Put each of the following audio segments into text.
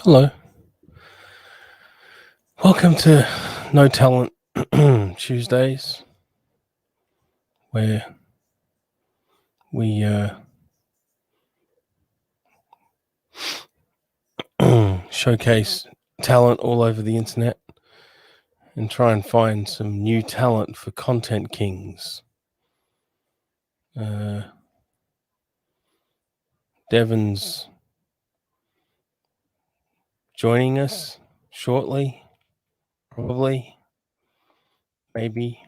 Hello. Welcome to No Talent Tuesdays, where we showcase talent all over the internet and try and find some new talent for Content Kings. Devon's joining us shortly, probably, maybe.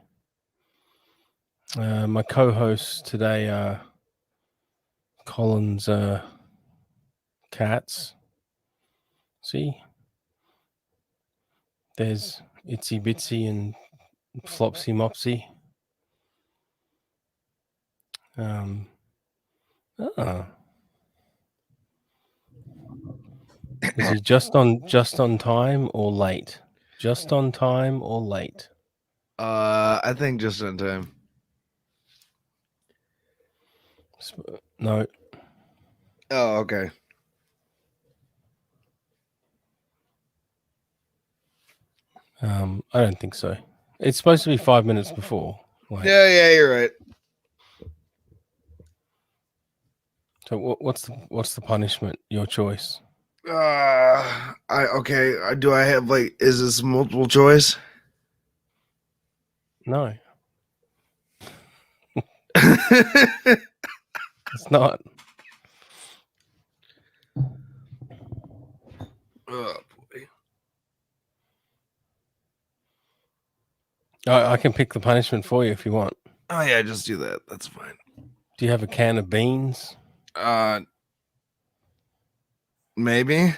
My co-hosts today are Colin's cats. See? There's Itsy Bitsy and Flopsy Mopsy. Is he just on time or late? Just on time or late? I think just in time. No. Oh, okay. I don't think so. It's supposed to be 5 minutes before. Yeah, you're right. So what's the punishment? Your choice. Do I have is this multiple choice? No, it's not. Oh boy. I can pick the punishment for you if you want. Oh yeah, just do that. That's fine. Do you have a can of beans? Maybe.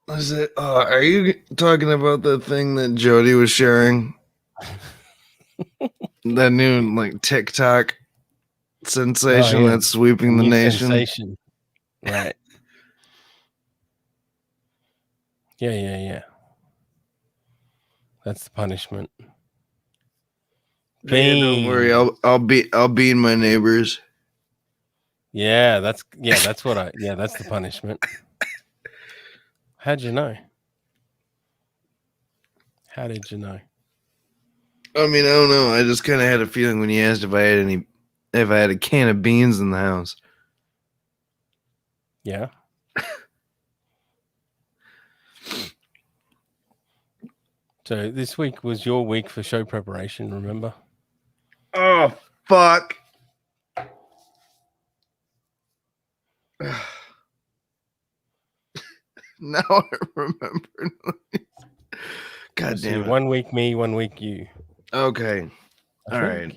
Is it? Are you talking about the thing that Jody was sharing? That new TikTok sensation that's sweeping the nation. Sensation. Right. Yeah. That's the punishment. Yeah, don't worry. I'll beat my neighbors. Yeah, that's the punishment. How'd you know? How did you know? I mean, I don't know. I just kind of had a feeling when you asked if I had a can of beans in the house. Yeah. So this week was your week for show preparation, remember? Oh, fuck. Now I remember. God damn it. 1 week me, 1 week you. Okay. All right.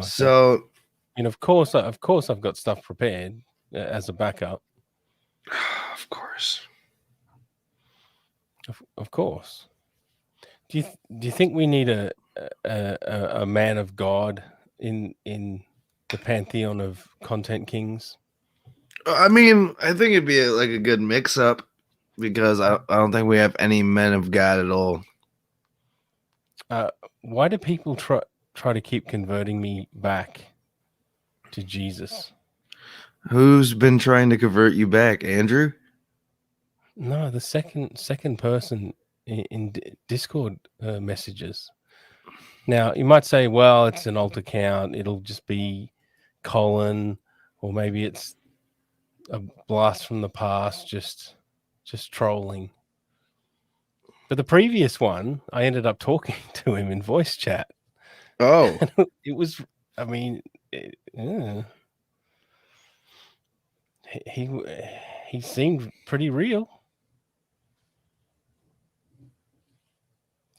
So, and of course I've got stuff prepared as a backup. Of course. Of course. Do you think we need a man of God in the pantheon of Content Kings? I mean, I think it'd be a good mix-up because I don't think we have any men of God at all. Why do people try to keep converting me back to Jesus? Who's been trying to convert you back, Andrew? No, the second person in Discord messages. Now, you might say, well, it's an alt account. It'll just be Colin, or maybe it's a blast from the past, just trolling. But the previous one, I ended up talking to him in voice chat. Oh. It was, I mean, he seemed pretty real.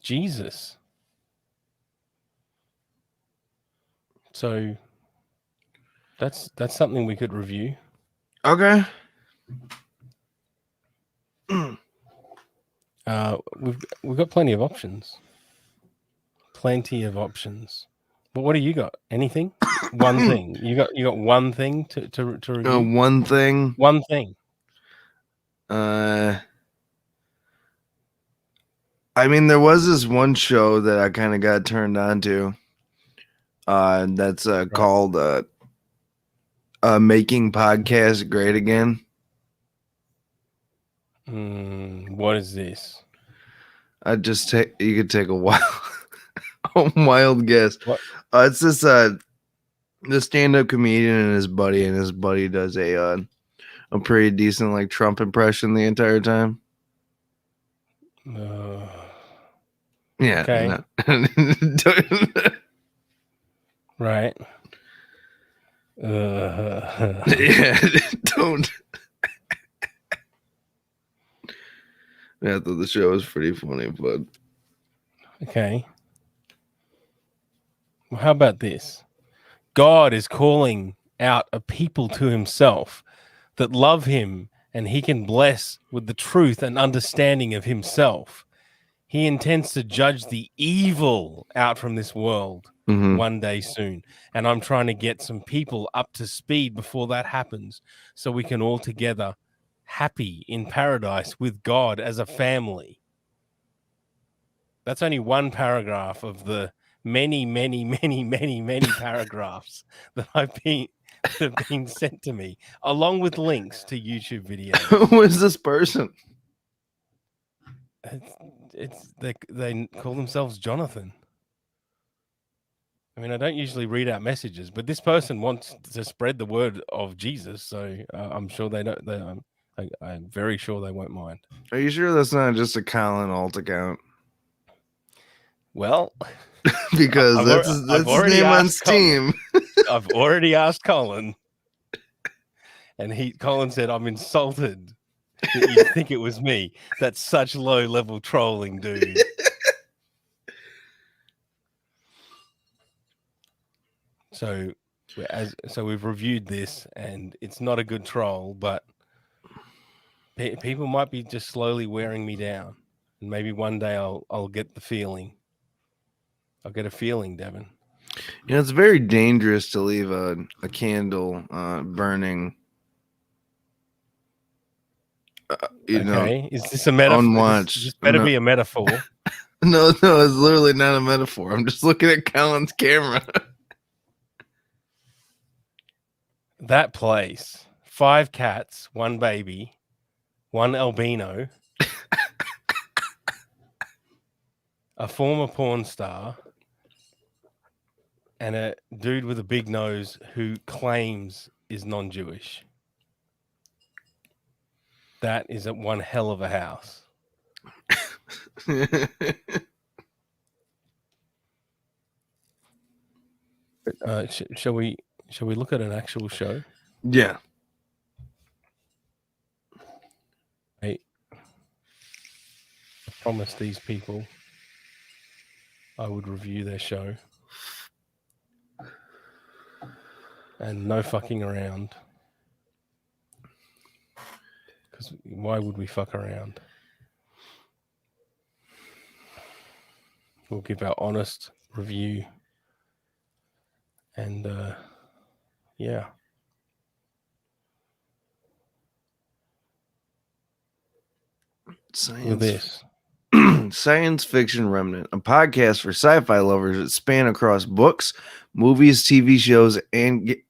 Jesus. So that's something we could review. Okay. We've got plenty of options. But what do you got? Anything? One thing. You got one thing to review? One thing. One thing. I mean, there was this one show that I kind of got turned on to. That's called Making Podcasts Great Again. What is this? You could take a wild guess. What? It's this the stand-up comedian and his buddy does a pretty decent like Trump impression the entire time. Yeah. Okay. Right. Yeah, don't. Yeah, I thought the show was pretty funny, but okay. Well, how about this? God is calling out a people to himself that love him, and he can bless with the truth and understanding of himself. He intends to judge the evil out from this world one day soon. And I'm trying to get some people up to speed before that happens so we can all together happy in paradise with God as a family. That's only one paragraph of the many paragraphs that have been sent to me, along with links to YouTube videos. Who is this person? They call themselves Jonathan. I mean, I don't usually read out messages, but this person wants to spread the word of Jesus, so I'm sure they don't. I'm very sure they won't mind. Are you sure that's not just a Colin alt account? Well, because that's his name on Steam. I've already asked Colin, and Colin said, "I'm insulted that you think it was me. That's such low-level trolling, dude." So we've reviewed this, and it's not a good troll, but people might be just slowly wearing me down, and maybe one day I'll get the feeling. I'll get a feeling, Devin. You know, it's very dangerous to leave a candle burning. Okay, is this a metaphor? Unwatched. This better be a metaphor. No, it's literally not a metaphor. I'm just looking at Colin's camera. That place, 5 cats, 1 baby, 1 albino, a former porn star, and a dude with a big nose who claims is non-Jewish. That is one hell of a house. Shall we look at an actual show? Yeah. I promised these people I would review their show. And no fucking around. Because why would we fuck around? We'll give our honest review. And yeah. Science Fiction Remnant, a podcast for sci-fi lovers that span across books, movies, TV shows,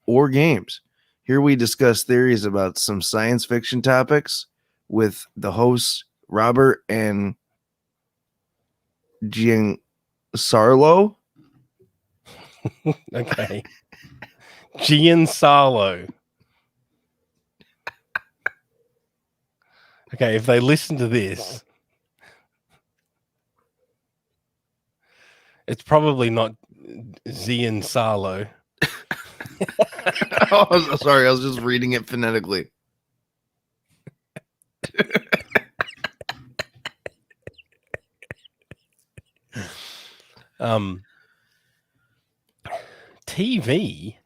or games. Here we discuss theories about some science fiction topics with the hosts Robert and Giancarlo. Okay. Giancarlo. Okay, if they listen to this, it's probably not Giancarlo. Oh, sorry, I was just reading it phonetically. TV,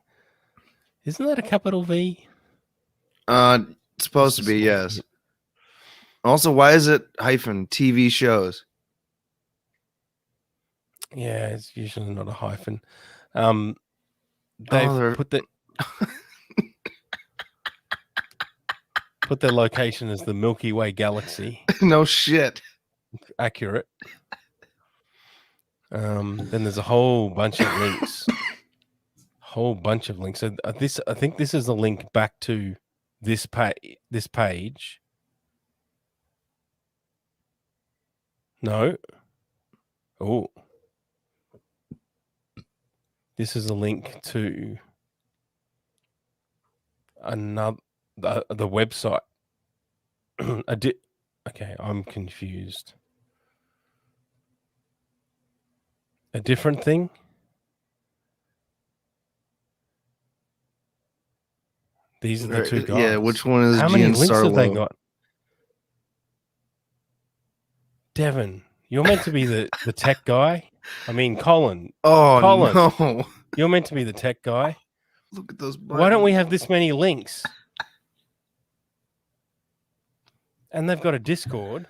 isn't that a capital V? It's supposed to be, yes. Also, why is it hyphen TV shows? Yeah, it's usually not a hyphen. They've put their location as the Milky Way galaxy. No shit. Accurate. Then there's a whole bunch of links whole bunch of links. So I think this is a link back to this page. No. Oh. This is a link to another the website. Okay, I'm confused. A different thing? These are the two guys. Yeah, which one is How many links have they Giancarlo? got? Devin, you're meant to be the tech guy. I mean, Colin, Oh Colin. no! you're meant to be the tech guy. Look at those buttons. Why don't we have this many links? And they've got a Discord.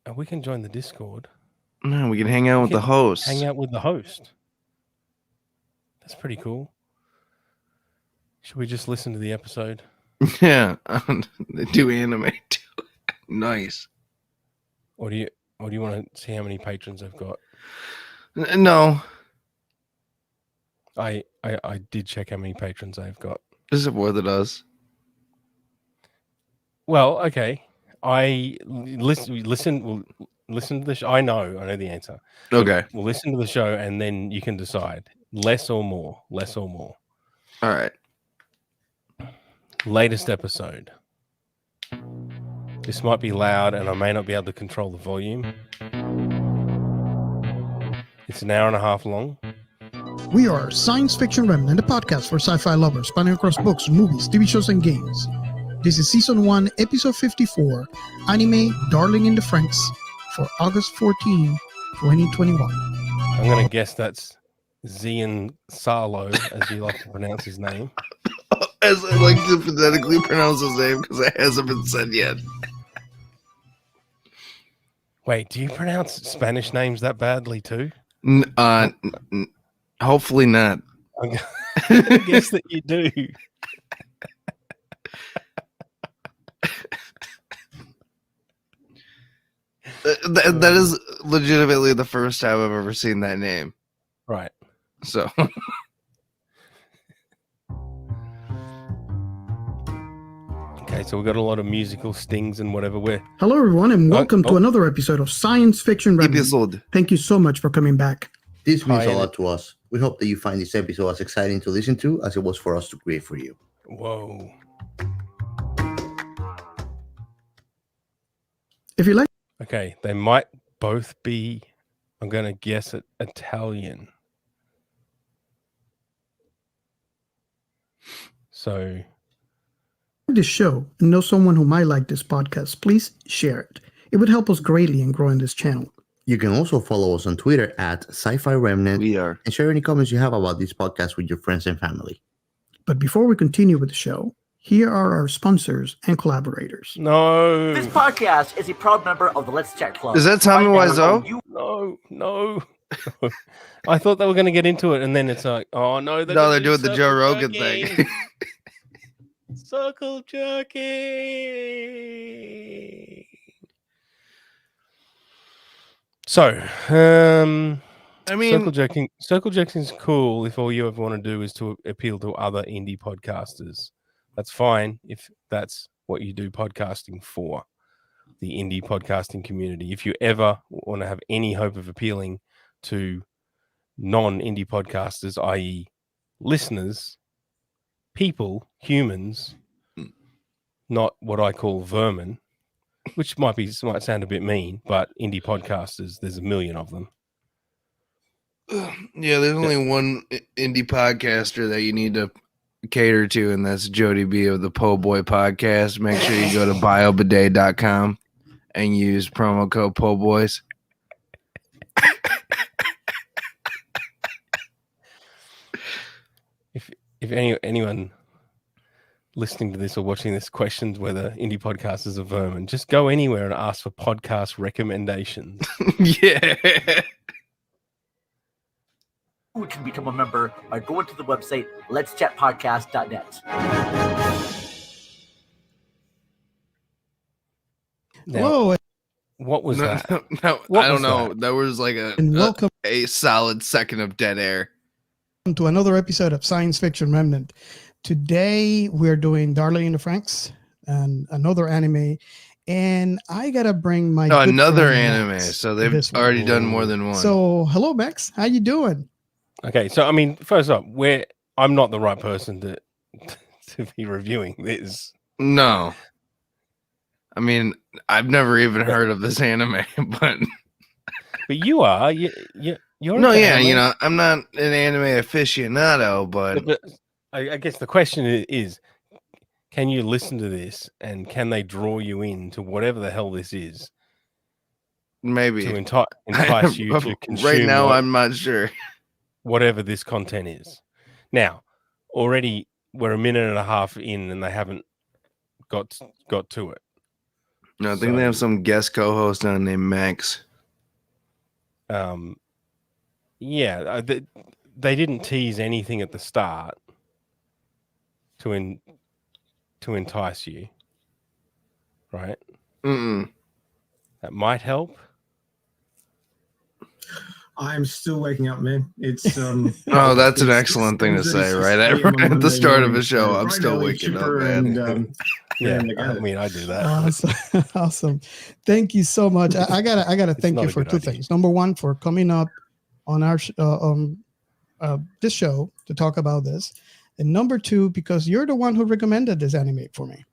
And we can join the Discord. No, we can hang out with the host. Hang out with the host. That's pretty cool. Should we just listen to the episode? Yeah, they do anime too. Nice. Or do you want to see how many patrons I've got? No, I did check how many patrons I've got. is it more than us? Well, okay. We'll listen to the show. I know the answer. Okay. We'll listen to the show and then you can decide. Less or more. All right. Latest episode. This might be loud and I may not be able to control the volume. It's an hour and a half long. We are Science Fiction Remnant, a podcast for sci-fi lovers spanning across books, movies, TV shows, and games. This is Season 1, Episode 54, Anime Darling in the Franxx, for August 14, 2021. I'm going to guess that's Zian Salo, as you like to pronounce his name. As I like to phonetically pronounce his name because it hasn't been said yet. Wait, do you pronounce Spanish names that badly too? Hopefully not. I'm going to guess that you do. That is legitimately the first time I've ever seen that name. Right. So Okay, so we've got a lot of musical stings and whatever. Hello, everyone, and welcome to another episode of Science Fiction Remnant. episode. Thank you so much for coming back. This means Hi, a lot to us. We hope that you find this episode as exciting to listen to as it was for us to create for you. Whoa. If you like, Okay, they might both be, I'm going to guess it, Italian. So, this show and know someone who might like this podcast, please share it. It would help us greatly in growing this channel. You can also follow us on Twitter at Sci-Fi Remnant We are. and share any comments you have about this podcast with your friends and family. But before we continue with the show, here are our sponsors and collaborators. no. This podcast is a proud member of the Let's Chat Club. Is that Tommy Right now, Wiseau? No. I thought they were going to get into it, and then it's like, oh no, No, they're doing the Joe Rogan jerking. thing. Circle jerking. So, I circle mean, jerking is cool if all you ever want to do is to appeal to other indie podcasters. That's fine if that's what you do podcasting for, the indie podcasting community. If you ever want to have any hope of appealing to non-indie podcasters, i.e. listeners, people, humans, not what I call vermin, which might sound a bit mean, but indie podcasters, there's a million of them. yeah, there's only one indie podcaster that you need to cater to, and that's Jody B of the Po Boy Podcast. Make sure you go to biobidet.com and use promo code Po Boys. If anyone listening to this or watching this questions whether indie podcasters are vermin, just go anywhere and ask for podcast recommendations. Yeah. You can become a member by going to the website letschatpodcast.net. Now, Hello, What was no, that? no, What I don't was know. that? There was like And welcome a solid second of dead air. to another episode of Science Fiction Remnant. Today we're doing Darling in the Franxx and another anime, and I gotta bring my Oh, good another friend anime. Max So to they've this one. already done more than one. So hello Max, how you doing? Okay, so I mean, first up, I'm not the right person to to be reviewing this. No. I mean, I've never even heard of this anime, but But you are. You're no, into yeah, anime. you know, I'm not an anime aficionado, but But I guess the question is, can you listen to this and can they draw you in to whatever the hell this is maybe to entice you to consume right now. I'm not sure. whatever this content is. Now, already we're a minute and a half in and they haven't got to it. No, I think they have some guest co-host on named Max. Yeah, they didn't tease anything at the start to entice you, right? Mm-mm. That might help. I'm still waking up, man. It's Oh, that's an it's excellent thing to say, 7:36 right? a.m. on At the Monday start of morning, a show, so I'm bright still early, waking up, chipper, man. And, Yeah, raring to go. I mean, I do that. but- Awesome. Awesome. Thank you so much. I gotta thank not you a for good two idea. things. Number one, for coming up on our this show to talk about this, and number two, because you're the one who recommended this anime for me.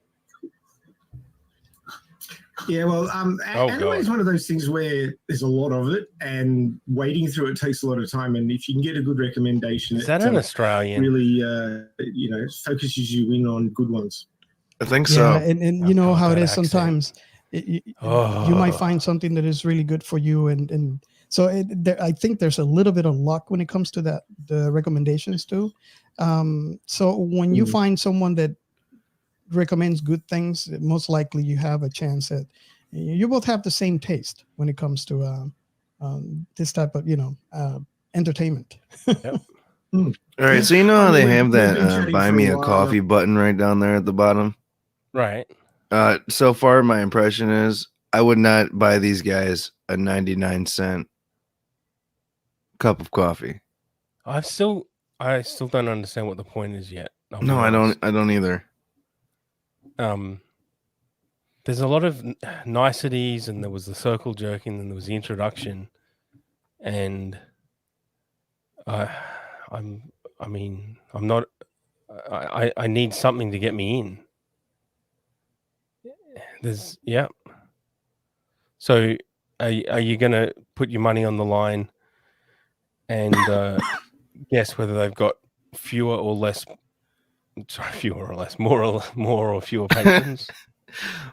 Yeah, well, Oh, anime God. is one of those things where there's a lot of it, and wading through it takes a lot of time. And if you can get a good recommendation, Is that an Australian? really, focuses you in on good ones. I think Yeah, so. and you know God, how it that is accent. sometimes. You might Oh. find something that is really good for you, and so I think there's a little bit of luck when it comes to that, the recommendations too. So when you find someone that recommends good things, most likely you have a chance that you both have the same taste when it comes to this type of entertainment. All right, so you know how I mean, they we've have been that chatting buy for a me a while coffee button right down there at the bottom? Right. So far, my impression is I would not buy these guys a 99-cent cup of coffee. I still don't understand what the point is yet. I'll be No, I honest. don't either. There's a lot of niceties, and there was the circle jerking, and there was the introduction, and I'm not. I need something to get me in. Yeah. So, are you gonna put your money on the line and guess whether they've got fewer or fewer patrons?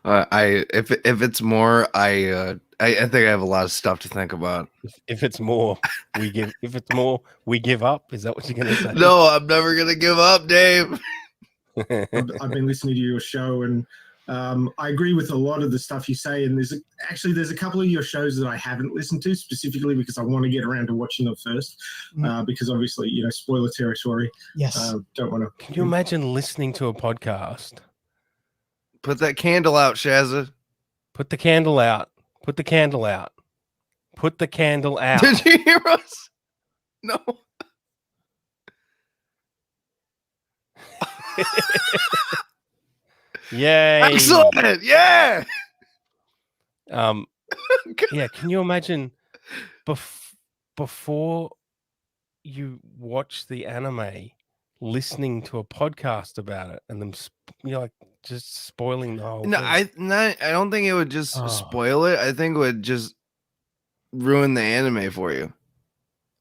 If it's more, I think I have a lot of stuff to think about. If it's more, we give. If it's more, we give up. Is that what you're gonna say? No, I'm never gonna give up, Dave. I've been listening to your show, and I agree with a lot of the stuff you say. And there's a couple of your shows that I haven't listened to specifically because I want to get around to watching them first. Because obviously, spoiler territory. Yes. Don't want to. Can you imagine listening to a podcast? Put that candle out, Shazza. Put the candle out. Put the candle out. Put the candle out. Did you hear us? No. Yay! Excellent. Yeah. Yeah. Can you imagine before you watch the anime, listening to a podcast about it, and them just spoiling the whole No, thing? I don't think it would just Oh. spoil it. I think it would just ruin the anime for you.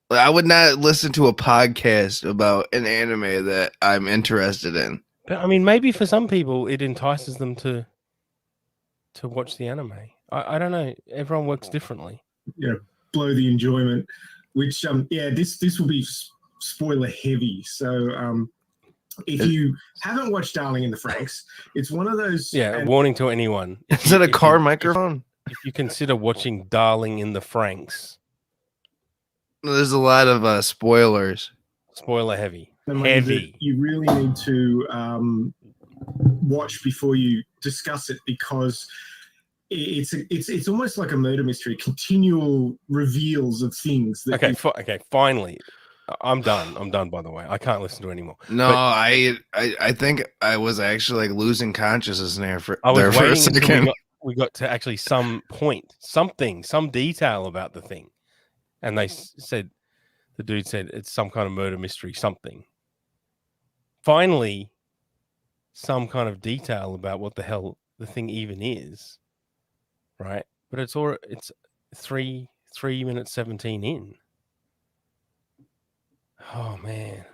Like, I would not listen to a podcast about an anime that I'm interested in. But I mean, maybe for some people, it entices them to watch the anime. I don't know. Everyone works differently. Blow the enjoyment. Which this will be spoiler heavy. So if you haven't watched Darling in the Franxx, it's one of those. Yeah. and- Warning to anyone: Is that a if car you- microphone? If you consider watching Darling in the Franxx, There's a lot of spoilers. spoiler heavy. the way that Heavy. you really need to watch before you discuss it, because it's almost like a murder mystery, continual reveals of things. That Okay, okay. Finally, I'm done. I'm done. By the way, I can't listen to it anymore. No, But I think I was actually like losing consciousness there for I was there for a waiting until second. we got to actually some point, something, some detail about the thing, and they said, the dude said it's some kind of murder mystery, something. Finally, some kind of detail about what the hell the thing even is, right? But it's 3 minutes 17 in. Oh man.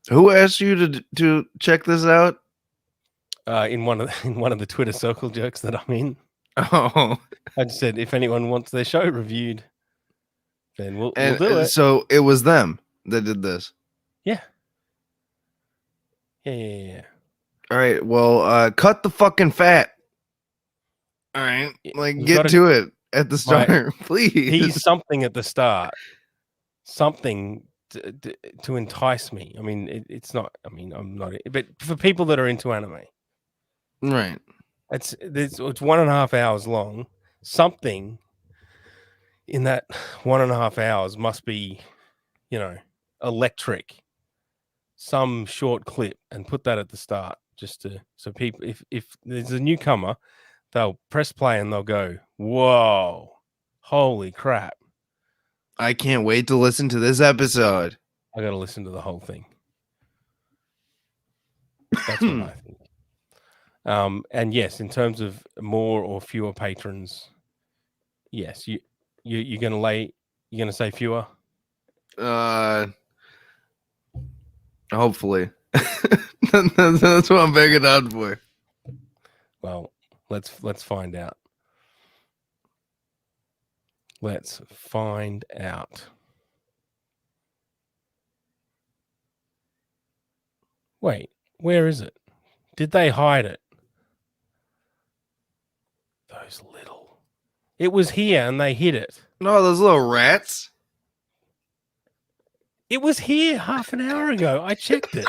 Who asked you to check this out? In one of the Twitter circle jokes that I'm in, Oh, I just said if anyone wants their show reviewed, then we'll do it. So it was them that did this. Yeah. Yeah. All right. Well, cut the fucking fat. All right. Like, You get gotta- to it at the start, please. He's something at the start, something to entice me. I mean, it's not. I mean, I'm not. But for people that are into anime, Right. it's 1.5 hours long. Something in that 1.5 hours must be, electric. Some short clip and put that at the start, so people, if there's a newcomer, they'll press play and they'll go, "Whoa, holy crap!" I can't wait to listen to this episode. I got to listen to the whole thing. That's what I think. And yes, in terms of more or fewer patrons, yes, you're gonna say fewer. Hopefully. That's what I'm begging out for. Well, let's find out. Let's find out. Wait, where is it? Did they hide it? Those little. It was here and they hid it. No, those little rats. It was here half an hour ago. I checked it.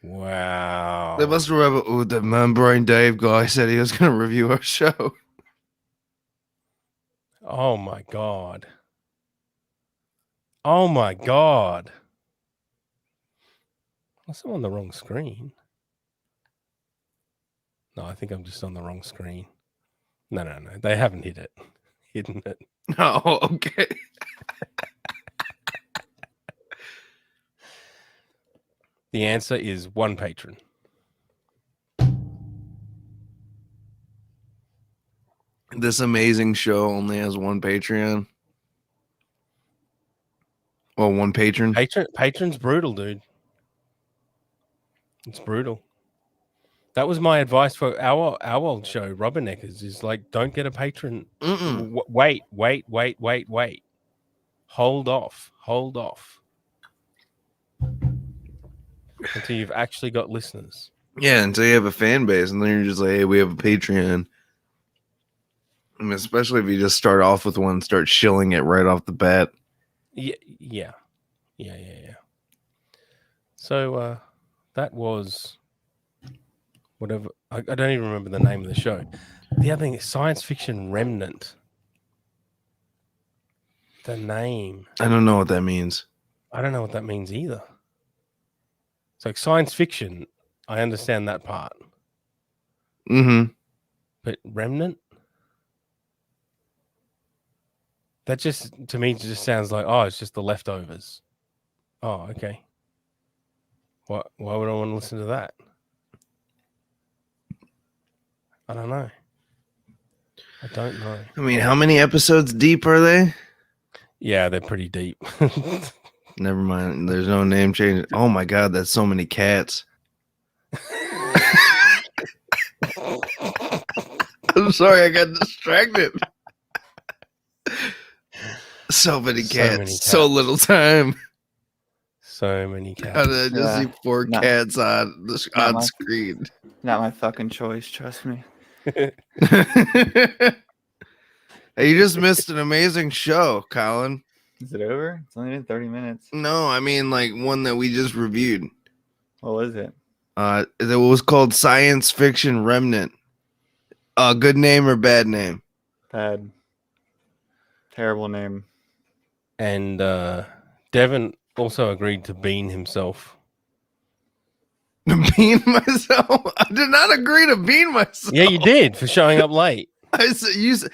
Wow. They must remember. Oh, the Membrane Dave guy said he was going to review our show. Oh my god. Oh my god. Unless I'm on the wrong screen. No, I think I'm just on the wrong screen. No. They haven't hidden it. Oh, okay. The answer is one patron. This amazing show only has one Patreon. Well, one patron. Patron's brutal, dude. It's brutal. That was my advice for our old show, Rubberneckers, is like, don't get a patron. Wait. Hold off until you've actually got listeners. Yeah, until you have a fan base, and then you're just like, hey, we have a Patreon. I mean, especially if you just start off with one, start shilling it right off the bat. Yeah. So that was whatever. I don't even remember the name of the show. The other thing is Science Fiction Remnant. The name. I don't know what that means. I don't know what that means either. So science fiction, I understand that part. Mm-hmm. But Remnant? That just, to me, just sounds like, oh, it's just the leftovers. Oh, okay. Why would I want to listen to that? I don't know. I mean, how many episodes deep are they? Yeah, they're pretty deep. Never mind. There's no name change. Oh my god, that's so many cats. I'm sorry, I got distracted. So many cats. So little time. So many cats. How did I just see four cats on screen? Not my fucking choice, trust me. Hey, you just missed an amazing show, Colin. Is it over? It's only been 30 minutes. No, I mean like one that we just reviewed. What was it? It was called Science Fiction Remnant. Good name or bad name? Bad. Terrible name. And Devin also agreed to bean himself. Bean myself? I did not agree to bean myself. Yeah, you did for showing up late. I said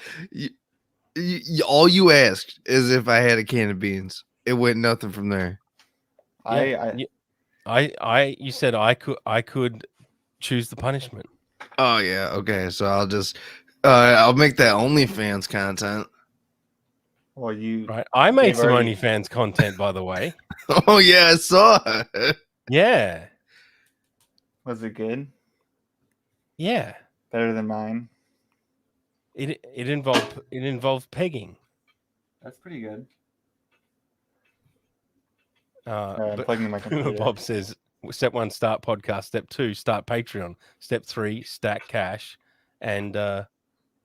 all you asked is if I had a can of beans. It went nothing from there. You said I could choose the punishment. Oh yeah, okay. So I'll make that OnlyFans content. Well, you Right. I made They've some already- OnlyFans content, by the way. Oh yeah, I saw it. Yeah. was it good? Yeah. Better than mine. It involved pegging. That's pretty good. But Plugging my computer. Bob says step 1, start podcast. Step 2, start Patreon. Step 3, stack cash. And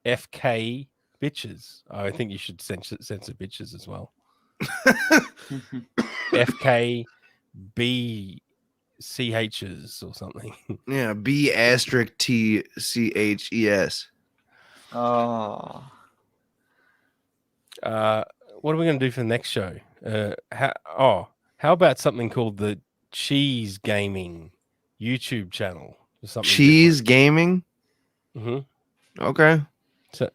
FK bitches. I think you should censor bitches as well. FK BCHs or something. Yeah, B*TCHES. Oh, What are we going to do for the next show? How about something called the Cheese Gaming YouTube channel? Or something Cheese Gaming. Mm-hmm. Okay. So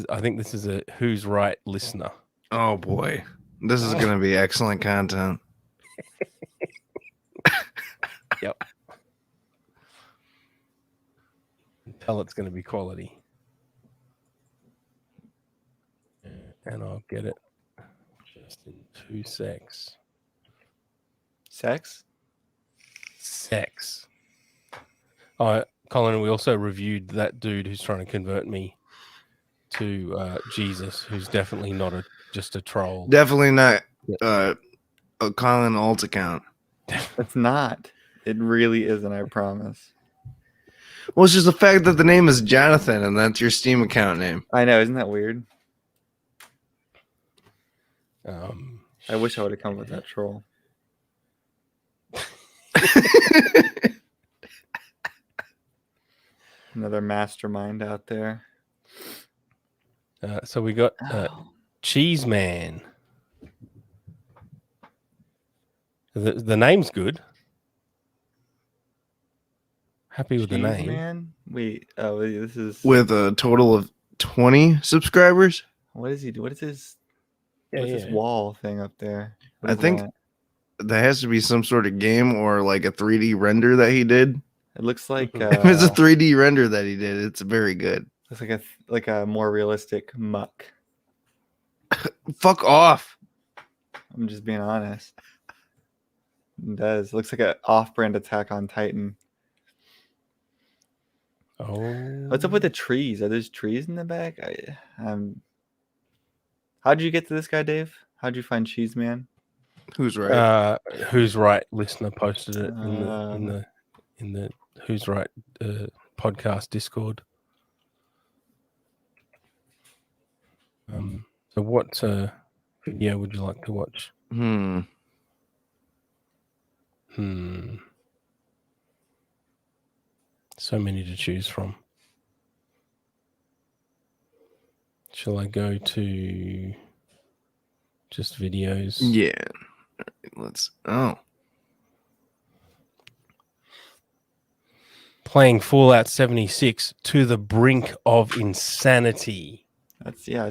I think this is a Who's Right listener. Oh boy, this is gonna be excellent content. Yep. Tell it's going to be quality. And I'll get it just in 2 secs. sex? Sex. Colin, we also reviewed that dude who's trying to convert me to Jesus, who's definitely not just a troll. Definitely not a Colin alt account. It's not. It really isn't. I promise. Well, it's just the fact that the name is Jonathan and that's your Steam account name. I know. Isn't that weird? Um, I wish I would have come with that troll. Another mastermind out there. so we got Cheese Man. The name's good. Happy with the Cheese name. Man? Wait. Oh, this is. With a total of 20 subscribers. What is he? What is his? Yeah, What's this wall thing up there? What I is think- that? There has to be some sort of game or like a 3D render that he did. It looks like If it's a 3D render that he did, it's very good. It's like a more realistic muck. Fuck off. I'm just being honest. It does. It looks like an off-brand Attack on Titan. Oh, What's up with the trees? Are there trees in the back? How'd you get to this guy, Dave? How'd you find Cheese Man? Who's right? Who's Right listener posted it in the Who's Right podcast Discord. So what video would you like to watch? So many to choose from. Shall I go to just videos? Yeah. Let's. Oh. Playing Fallout 76 to the brink of insanity.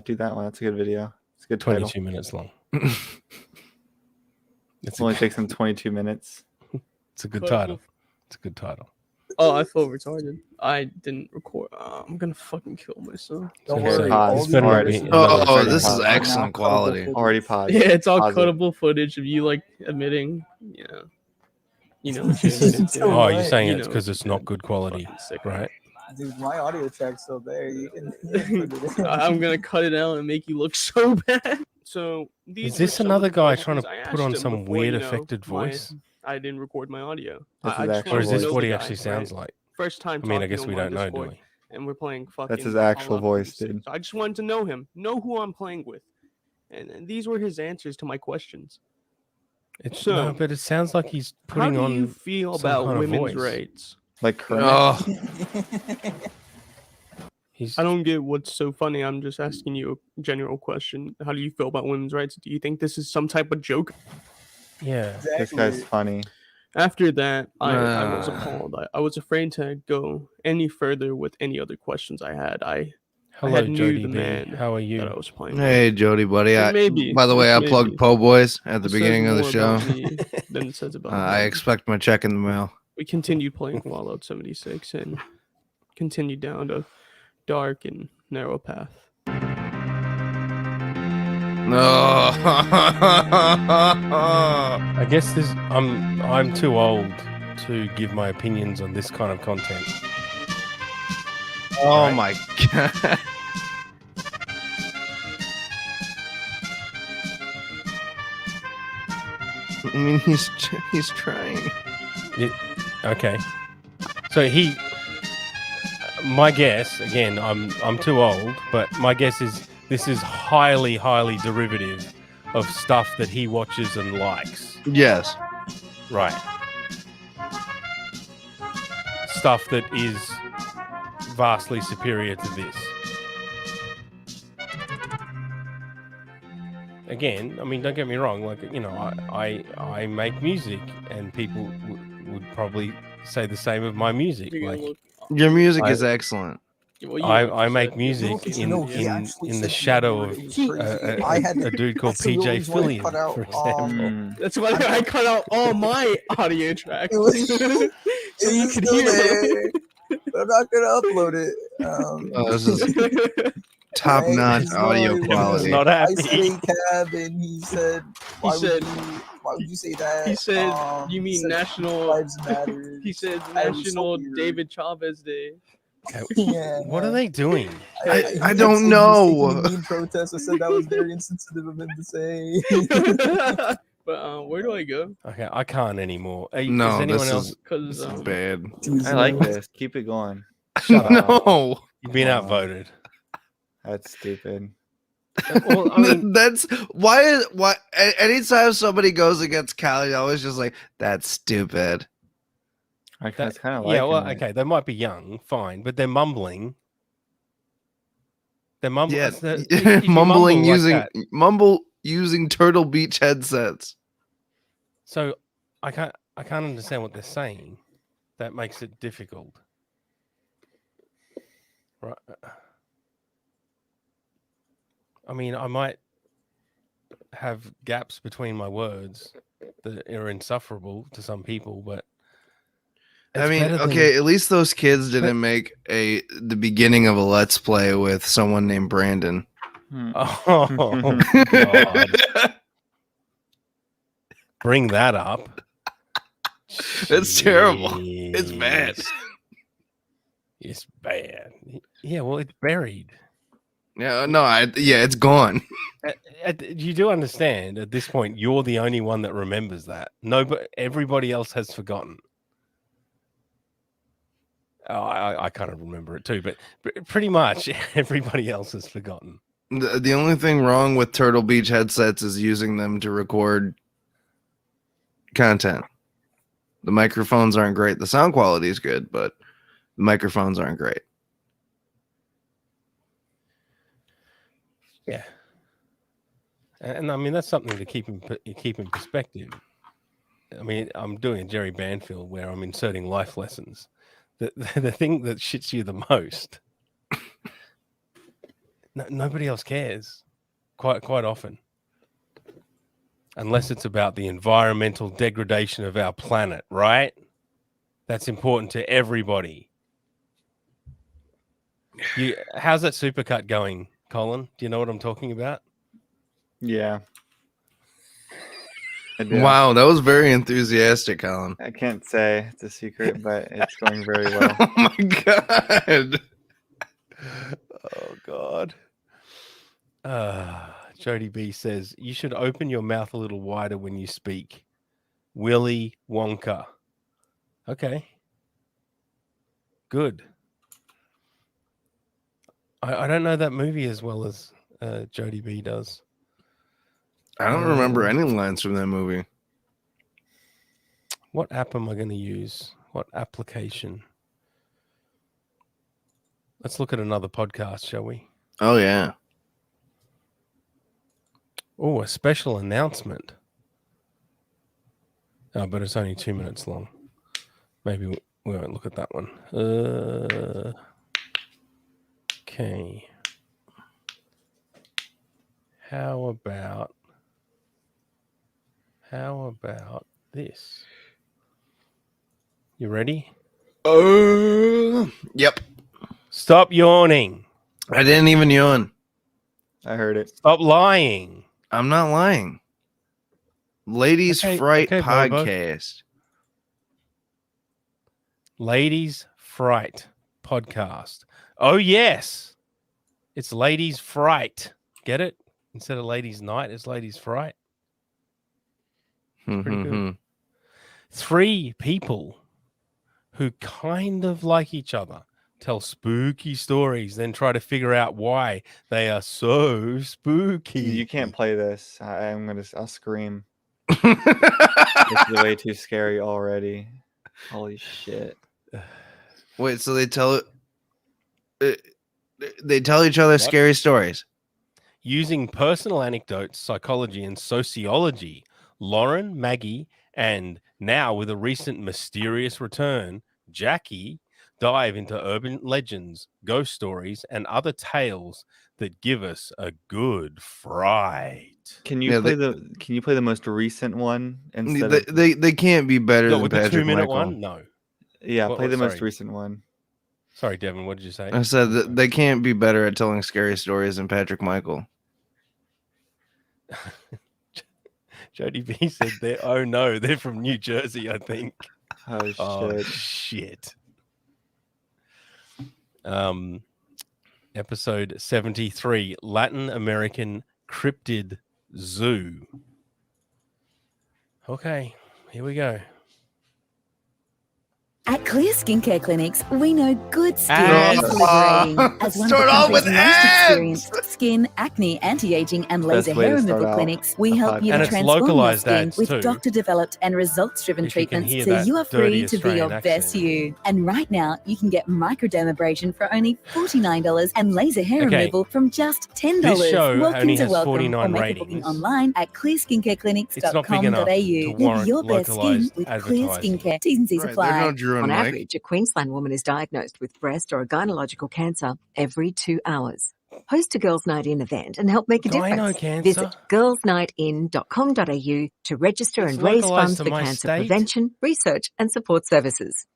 Do that one. That's a good video. It's a good title. 22 minutes long. It only takes them 22 minutes. It's a good title. It's a good title. Oh, I feel retarded. I didn't record. I'm gonna fucking kill myself. Don't worry, It's it's better already- than me. Oh, It's this is already excellent quality. Already paused. Yeah, it's all Pause it. cuttable footage of you like admitting. Yeah, you know. What you're into. Oh, you're saying You it's know, because it's not good quality, fucking sick. right? Dude, my audio track's still there. You can. I'm gonna cut it out and make you look so bad. So these Is this were some of another the guy questions trying to I put on asked him some before, weird you know, affected voice? I didn't record my audio. This I is just actual Or is wanted to this know what the he guy, actually sounds right? like? First time. I mean, I talking guess to we him on don't know, do Discord, we? and we're playing fucking. his actual Fallout voice, 76. dude. So I just wanted to know him, know who I'm playing with, and these were his answers to my questions. It's So, no, but it sounds like he's How putting do on. you feel some about kind of women's voice. rights? Like Kermit. Oh, He's I don't get what's so funny. I'm just asking you a general question. How do you feel about women's rights? Do you think this is some type of joke? yeah. This guy's funny. After that, I was Uh. appalled. I was afraid to go any further with any other questions I had. I Hello, had knew Jody the B. man How are you? that I was playing with. hey, Jody, buddy. And maybe, By the way, I maybe. plugged Po' Boys at the It says beginning of the more show. about me than it says about I him. expect my check in the mail. We continued playing Fallout 76 and continued down a dark and narrow path. No. I guess this. I'm too old to give my opinions on this kind of content. Oh Right. my god. I mean, he's trying. Okay. So my guess again. I'm too old, but my guess is this is highly derivative of stuff that he watches and likes. Yes. Right. Stuff that is vastly superior to this. Again, I mean, don't get me wrong. Like, you know, I make music, and people would probably say the same of my music. You're Like, gonna look- Your music I- is excellent. well, you know what I you make said. music No, in no, he actually in said the he shadow knew of it was crazy. I had a dude called that's the PJ reason why I Fillion, cut out, for example. Mm. That's why I cut out all my audio tracks. It was- so you It's could still hear there, but I'm not gonna upload it. This is top-notch Right, audio he's quality. Not I happy. say cab, and he said, "Why would said- why would you say that?" He said, "You he mean said, National?" Lives Matter. He said I was National so weird. David Chavez Day. Yeah. What are they doing? I he don't was know. taking a mean protest. I said that was very insensitive of him to say. But where do I go? Okay, I can't anymore. Does No, anyone this else? is Because bad. I like this. Keep it going. Shut up. No. You've been Aw. outvoted. That's stupid. Well, I mean, That's why anytime somebody goes against Callie, I was just like, that's stupid. I that, kind of like yeah. Well, it. okay, they might be young, fine, but they're mumbling. They're mumbling. Yeah, mumbling using Turtle Beach headsets. So I can't understand what they're saying. That makes it difficult. Right. I mean, I might have gaps between my words that are insufferable to some people, but I it's mean, better than- okay, at least those kids didn't make the beginning of a Let's Play with someone named Brandon. Hmm. Oh God! Bring that up. That's terrible. It's bad. Jeez. It's bad. Yeah, well, it's buried. Yeah, no, it's gone. You do understand at this point, you're the only one that remembers that. No, but everybody else has forgotten. Oh, I kind of remember it too, but pretty much everybody else has forgotten. The only thing wrong with Turtle Beach headsets is using them to record content. The microphones aren't great. The sound quality is good, but the microphones aren't great. Yeah, and I mean that's something to keep in perspective. I mean, I'm doing a Jerry Banfield where I'm inserting life lessons. The thing that shits you the most, nobody else cares. Quite often, unless it's about the environmental degradation of our planet, right? That's important to everybody. How's that supercut going, Colin? Do you know what I'm talking about? Yeah. I do. Wow, that was very enthusiastic, Colin. I can't say it's a secret, but it's going very well. Oh my god. Oh God. Jody B says you should open your mouth a little wider when you speak. Willy Wonka. Okay. Good. I don't know that movie as well as Jody B does. I don't remember any lines from that movie. What app am I going to use? What application? Let's look at another podcast, shall we? Oh yeah. Oh, a special announcement. Oh, but it's only 2 minutes long. Maybe we won't look at that one. Okay. How about this? You ready? Yep. Stop yawning. I didn't even yawn. I heard it. Stop lying. I'm not lying. Ladies Okay, Fright okay, Bobo. podcast. Ladies Fright podcast. Oh, yes. It's Ladies Fright. Get it? Instead of Ladies Night, it's Ladies Fright. Pretty good. 3 people who kind of like each other tell spooky stories, then try to figure out why they are so spooky. You can't play this. I'll scream. This is way too scary already. Holy shit. Wait, so they tell each other scary stories. Using personal anecdotes, psychology, and sociology, Lauren, Maggie, and now with a recent mysterious return, Jackie, dive into urban legends, ghost stories, and other tales that give us a good fright. Can you play the most recent one instead of They can't be better than with the Patrick 2-minute Michael. one? No. Yeah, play the most sorry. recent one. Sorry, Devin, what did you say? I said that they can't be better at telling scary stories than Patrick Michael. Jody B said they're oh no, they're from New Jersey, I think. Oh shit. Oh shit. Episode 73, Latin American Cryptid Zoo. Okay, here we go. At Clear Skincare Clinics, we know good skin Ads. is liberating. As one Start of the off with country's most ads. experienced skin, acne, anti-aging, and Best laser way to hair start removal out clinics, a we help you podcast. And to it's transform your localized skin ads with too. doctor-developed and results-driven If you can treatments, hear so that you are dirty free to be your Australian best accent. you. And right now, you can get microdermabrasion for only $49 and laser hair Okay. removal from just $10. This show welcome only to has welcome, 49 or make a ratings. booking online at It's not big enough to clearskincareclinics.com.au. warrant Live your best skin localized with Clear advertising. Skincare. T's and C's Right, apply. there's no Drew and On Mike. average, a Queensland woman is diagnosed with breast or gynecological cancer every 2 hours. Host a Girls Night In event and help make a difference. Gyno cancer? Visit girlsnightin.com.au to register It's and raise localised funds to for my cancer state? prevention, research, and support services.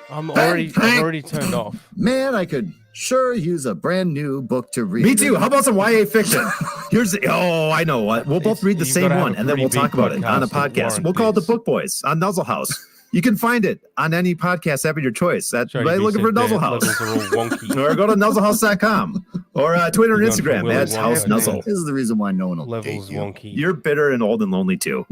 I've already turned off. Man, I could sure use a brand new book to read. Me too. How about some YA fiction? I know what. We'll both read the You've same gotta have one, a and then pretty we'll talk big about it on a podcast to podcast. warrant We'll call it the this. Book Boys on Nuzzle House. You can find it on any podcast app of your choice. That's Jody by B looking said for Nuzzle their House. levels are all wonky. Or go to nuzzlehouse.com or Twitter and You're going from Instagram. Willy That's Wonka House to- Nuzzle. This is the reason why no one will Levels date you. wonky. You're bitter and old and lonely too.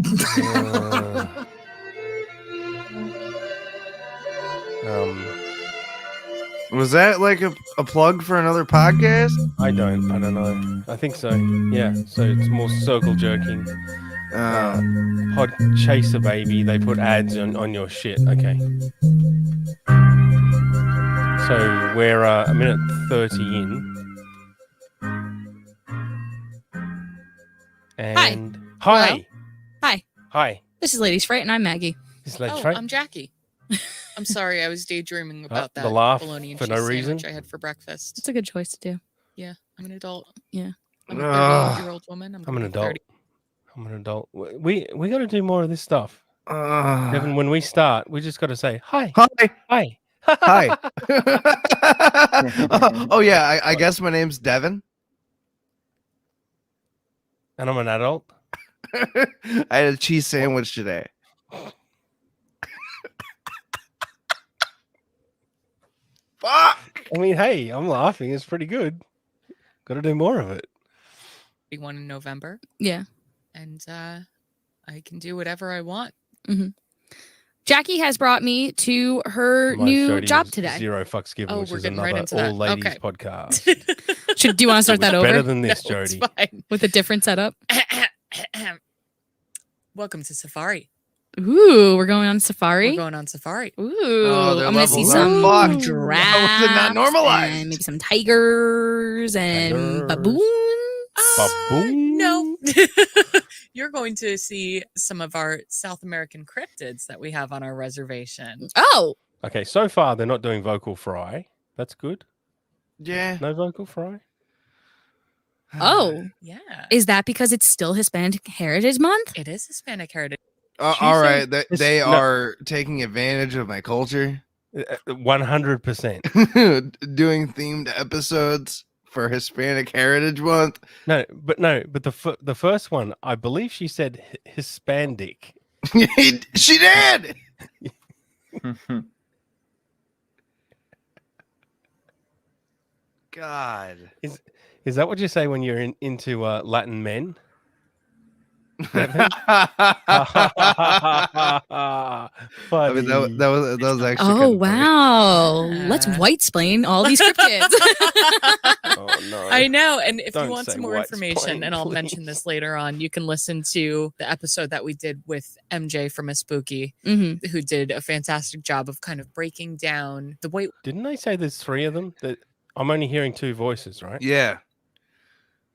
Was that like a plug for another podcast? I don't know. I think so. Yeah. So it's more circle jerking. Pod Chaser Baby. They put ads on your shit. Okay. So we're a minute 30 in. And hi. Hello? Hi. Hi. This is Ladies Fright, and I'm Maggie. This is Ladies Oh, Fright. I'm Jackie. I'm sorry, I was daydreaming about the that laugh bologna and for cheese no sandwich reason? I had for breakfast. It's a good choice to do. Yeah, I'm an adult. Yeah. I'm a Ugh. 38-year-old woman. I'm an adult. I'm an adult. We got to do more of this stuff. Devin, when we start, we just got to say hi. Hi. Hi. Hi. Oh yeah, I guess my name's Devin. And I'm an adult. I had a cheese sandwich today. Fuck. I mean, hey, I'm laughing. It's pretty good. Got to do more of it. 31 in November, Yeah. and I can do whatever I want. Jackie has brought me to her My new Jody job is today. Zero Fucks Given, Oh, which we're is getting right another into that. all ladies Okay. podcast. Do you want to start It was that over? better than this, No, it's Jody. fine. With a different setup? Welcome to Safari. Ooh, we're going on safari. We're going on safari. Ooh, their I'm gonna see levels are some fucked. giraffes. How is it not normalized? And maybe some tigers and Tigers. baboons. No. You're going to see some of our South American cryptids that we have on our reservation. Oh, Okay, so far they're not doing vocal fry. That's good. Yeah. No vocal fry. oh, Yeah. is that because it's still Hispanic Heritage Month? It is Hispanic Heritage. All right. They no. are taking advantage of my culture, 100%. doing themed episodes for Hispanic Heritage Month. No, but the first one, I believe she said Hispanic. She did. God. Is that what you say when you're into Latin men? I mean, that was actually. Oh kinda funny. wow! Let's white splain all these cryptids. Oh no! I know. And if Don't you want say some more white information, splain, and I'll please. mention this later on, you can listen to the episode that we did with MJ from A Spooky, Mhm. who did a fantastic job of kind of breaking down the white Didn't they say there's 3 of them? That I'm only hearing 2 voices, right? Yeah.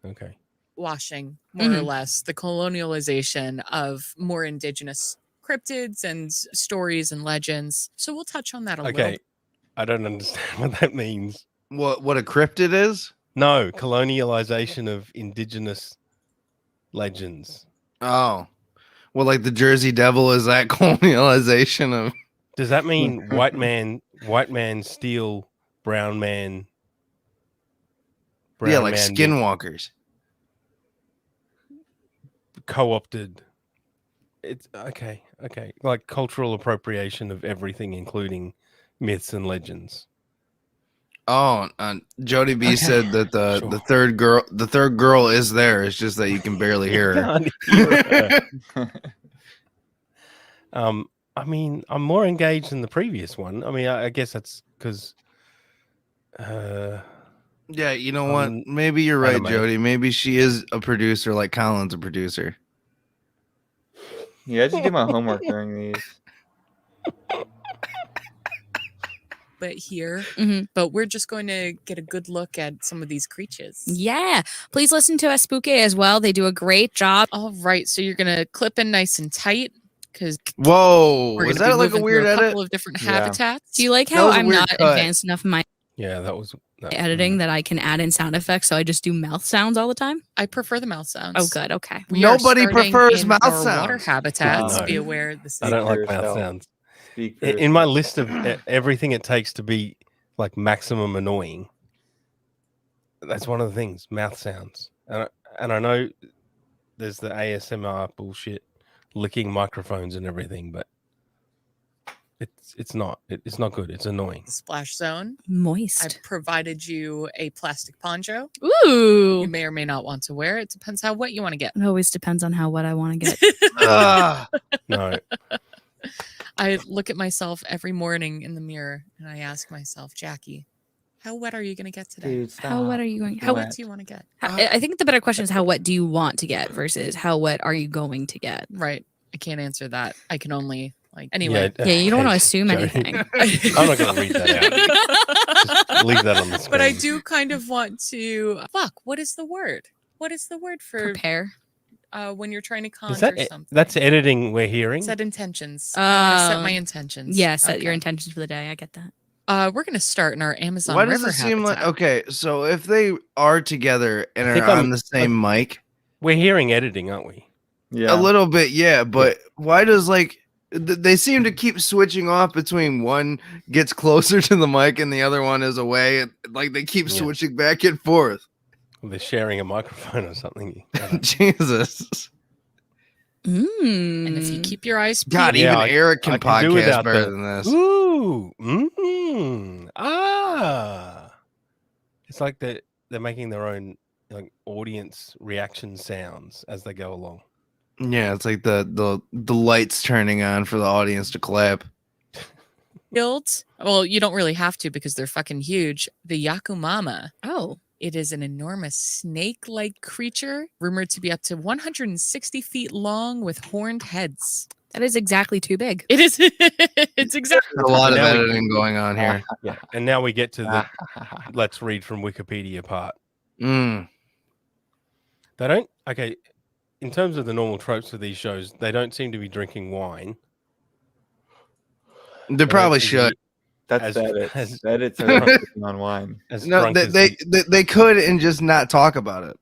Okay. washing, more or less, the colonialization of more indigenous cryptids and stories and legends. So we'll touch on that a little. Okay. I don't understand what that means. What a cryptid is? No, colonialization of indigenous legends. Oh, well, like the Jersey Devil is that colonialization of. Does that mean white man steal brown man? Yeah, like man skinwalkers. co-opted. It's okay, like cultural appropriation of everything, including myths and legends. Oh, Jody B Okay, said that the sure. third girl is there. It's just that you can barely hear her. Can't hear her. I mean, I'm more engaged than the previous one. I mean, I guess that's because. Yeah, you know what? Maybe you're right, anime. Jody. Maybe she is a producer, like Colin's a producer. Yeah, I just do my homework during these. But here, Mhm. but we're just going to get a good look at some of these creatures. Yeah, please listen to A Spooky as well. They do a great job. All right, so you're going to clip in nice and tight because Whoa, we're was gonna be that like a moving weird through a edit? couple of different Yeah. habitats. Do you like That how was a I'm weird not cut. advanced enough in my Yeah, that was. editing that I can add in sound effects? So I just do mouth sounds all the time. I prefer the mouth sounds. Oh, good. Okay. We are Nobody starting prefers in mouth our water sounds. habitats. No. Be aware this is I don't like for mouth yourself. sounds. Speak for In my yourself. list of everything it takes to be like maximum annoying, that's one of the things. Mouth sounds, and I know there's the ASMR bullshit, licking microphones and everything, but it's not good. It's annoying. Splash Zone. Moist. I've provided you a plastic poncho. Ooh. You may or may not want to wear it. Depends how wet you want to get. It always depends on how wet I want to get. Ah, No, I look at myself every morning in the mirror and I ask myself, Jackie, how wet are you going to get today? Dude, How wet stop. are you going? How How wet do you want to get? I think the better question is how wet do you want to get versus how wet are you going to get? Right. I can't answer that. I can only anyway. Yeah, you don't want to okay, assume Jody. anything. I'm not going to read that out. Just leave that on the screen. But I do kind of want to what is the word? What is the word for Prepare. When you're trying to Is conjure that something? that's editing we're hearing? Set intentions. I wanna set my Um, intentions. Yeah, set your Okay. intentions for the day. I get that. We're gonna start in our Amazon why does River it seem like habitat. okay? So if they are together and think are on I'm- the same mic, We're hearing editing, aren't we? Yeah. a little bit, yeah. But why does they seem to keep switching off between one gets closer to the mic and the other one is away, and like they keep Yeah. switching back and forth. They're sharing a microphone or something. Jesus, And if you keep your eyes peeled, God, Yeah, even I- Eric can I can do podcast without better the- than this. Ooh, it's like they're making their own like audience reaction sounds as they go along. Yeah, it's like the lights turning on for the audience to clap. well, you don't really have to because they're fucking huge. The Yakumama. Oh. It is an enormous snake-like creature, rumored to be up to 160 feet long with horned heads. That is exactly too big. It is. It's exactly. There's a lot of Now we- editing going on here. Yeah, and now we get to the let's read from Wikipedia part. Mm. They don't. Okay, in terms of the normal tropes of these shows, they don't seem to be drinking wine. They probably should. That's As- the edits. as- The edits are focusing on wine. As No, drunk they, as they could and just not talk about it.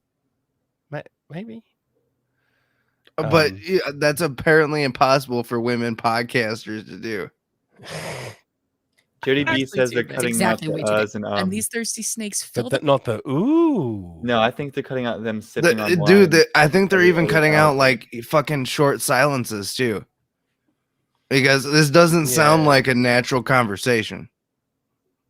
maybe. But Um, that's apparently impossible for women podcasters to do. Jody B Actually, says too they're big. cutting Exactly out way the too big. uhs and And these thirsty snakes fill But that, not the ooh. No, I think they're cutting out them sipping on wine. Dude, I think they're Every even other cutting out sound. like fucking short silences too. Because this doesn't sound Yeah. like a natural conversation.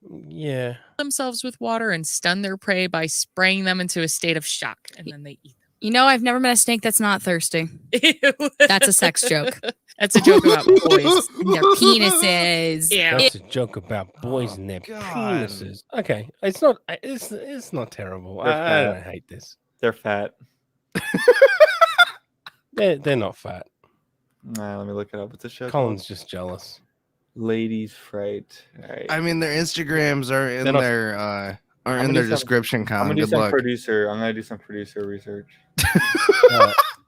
Yeah. themselves with water and stun their prey by spraying them into a state of shock, and then they eat You know, I've never met a snake that's not thirsty. them. That's a sex joke. That's a joke about boys. And their penises. Yeah. That's a joke about boys and their penises. Okay, it's not. It's not terrible. They're I fat. don't hate this. They're fat. They're not fat. Nah, let me look it up. What's the show? Colin's called? just jealous. Ladies Fright. All right. I mean, their Instagrams are in They're not- their I'm in gonna their do some- description I'm comment. gonna do Good some luck. producer. I'm gonna do some producer research.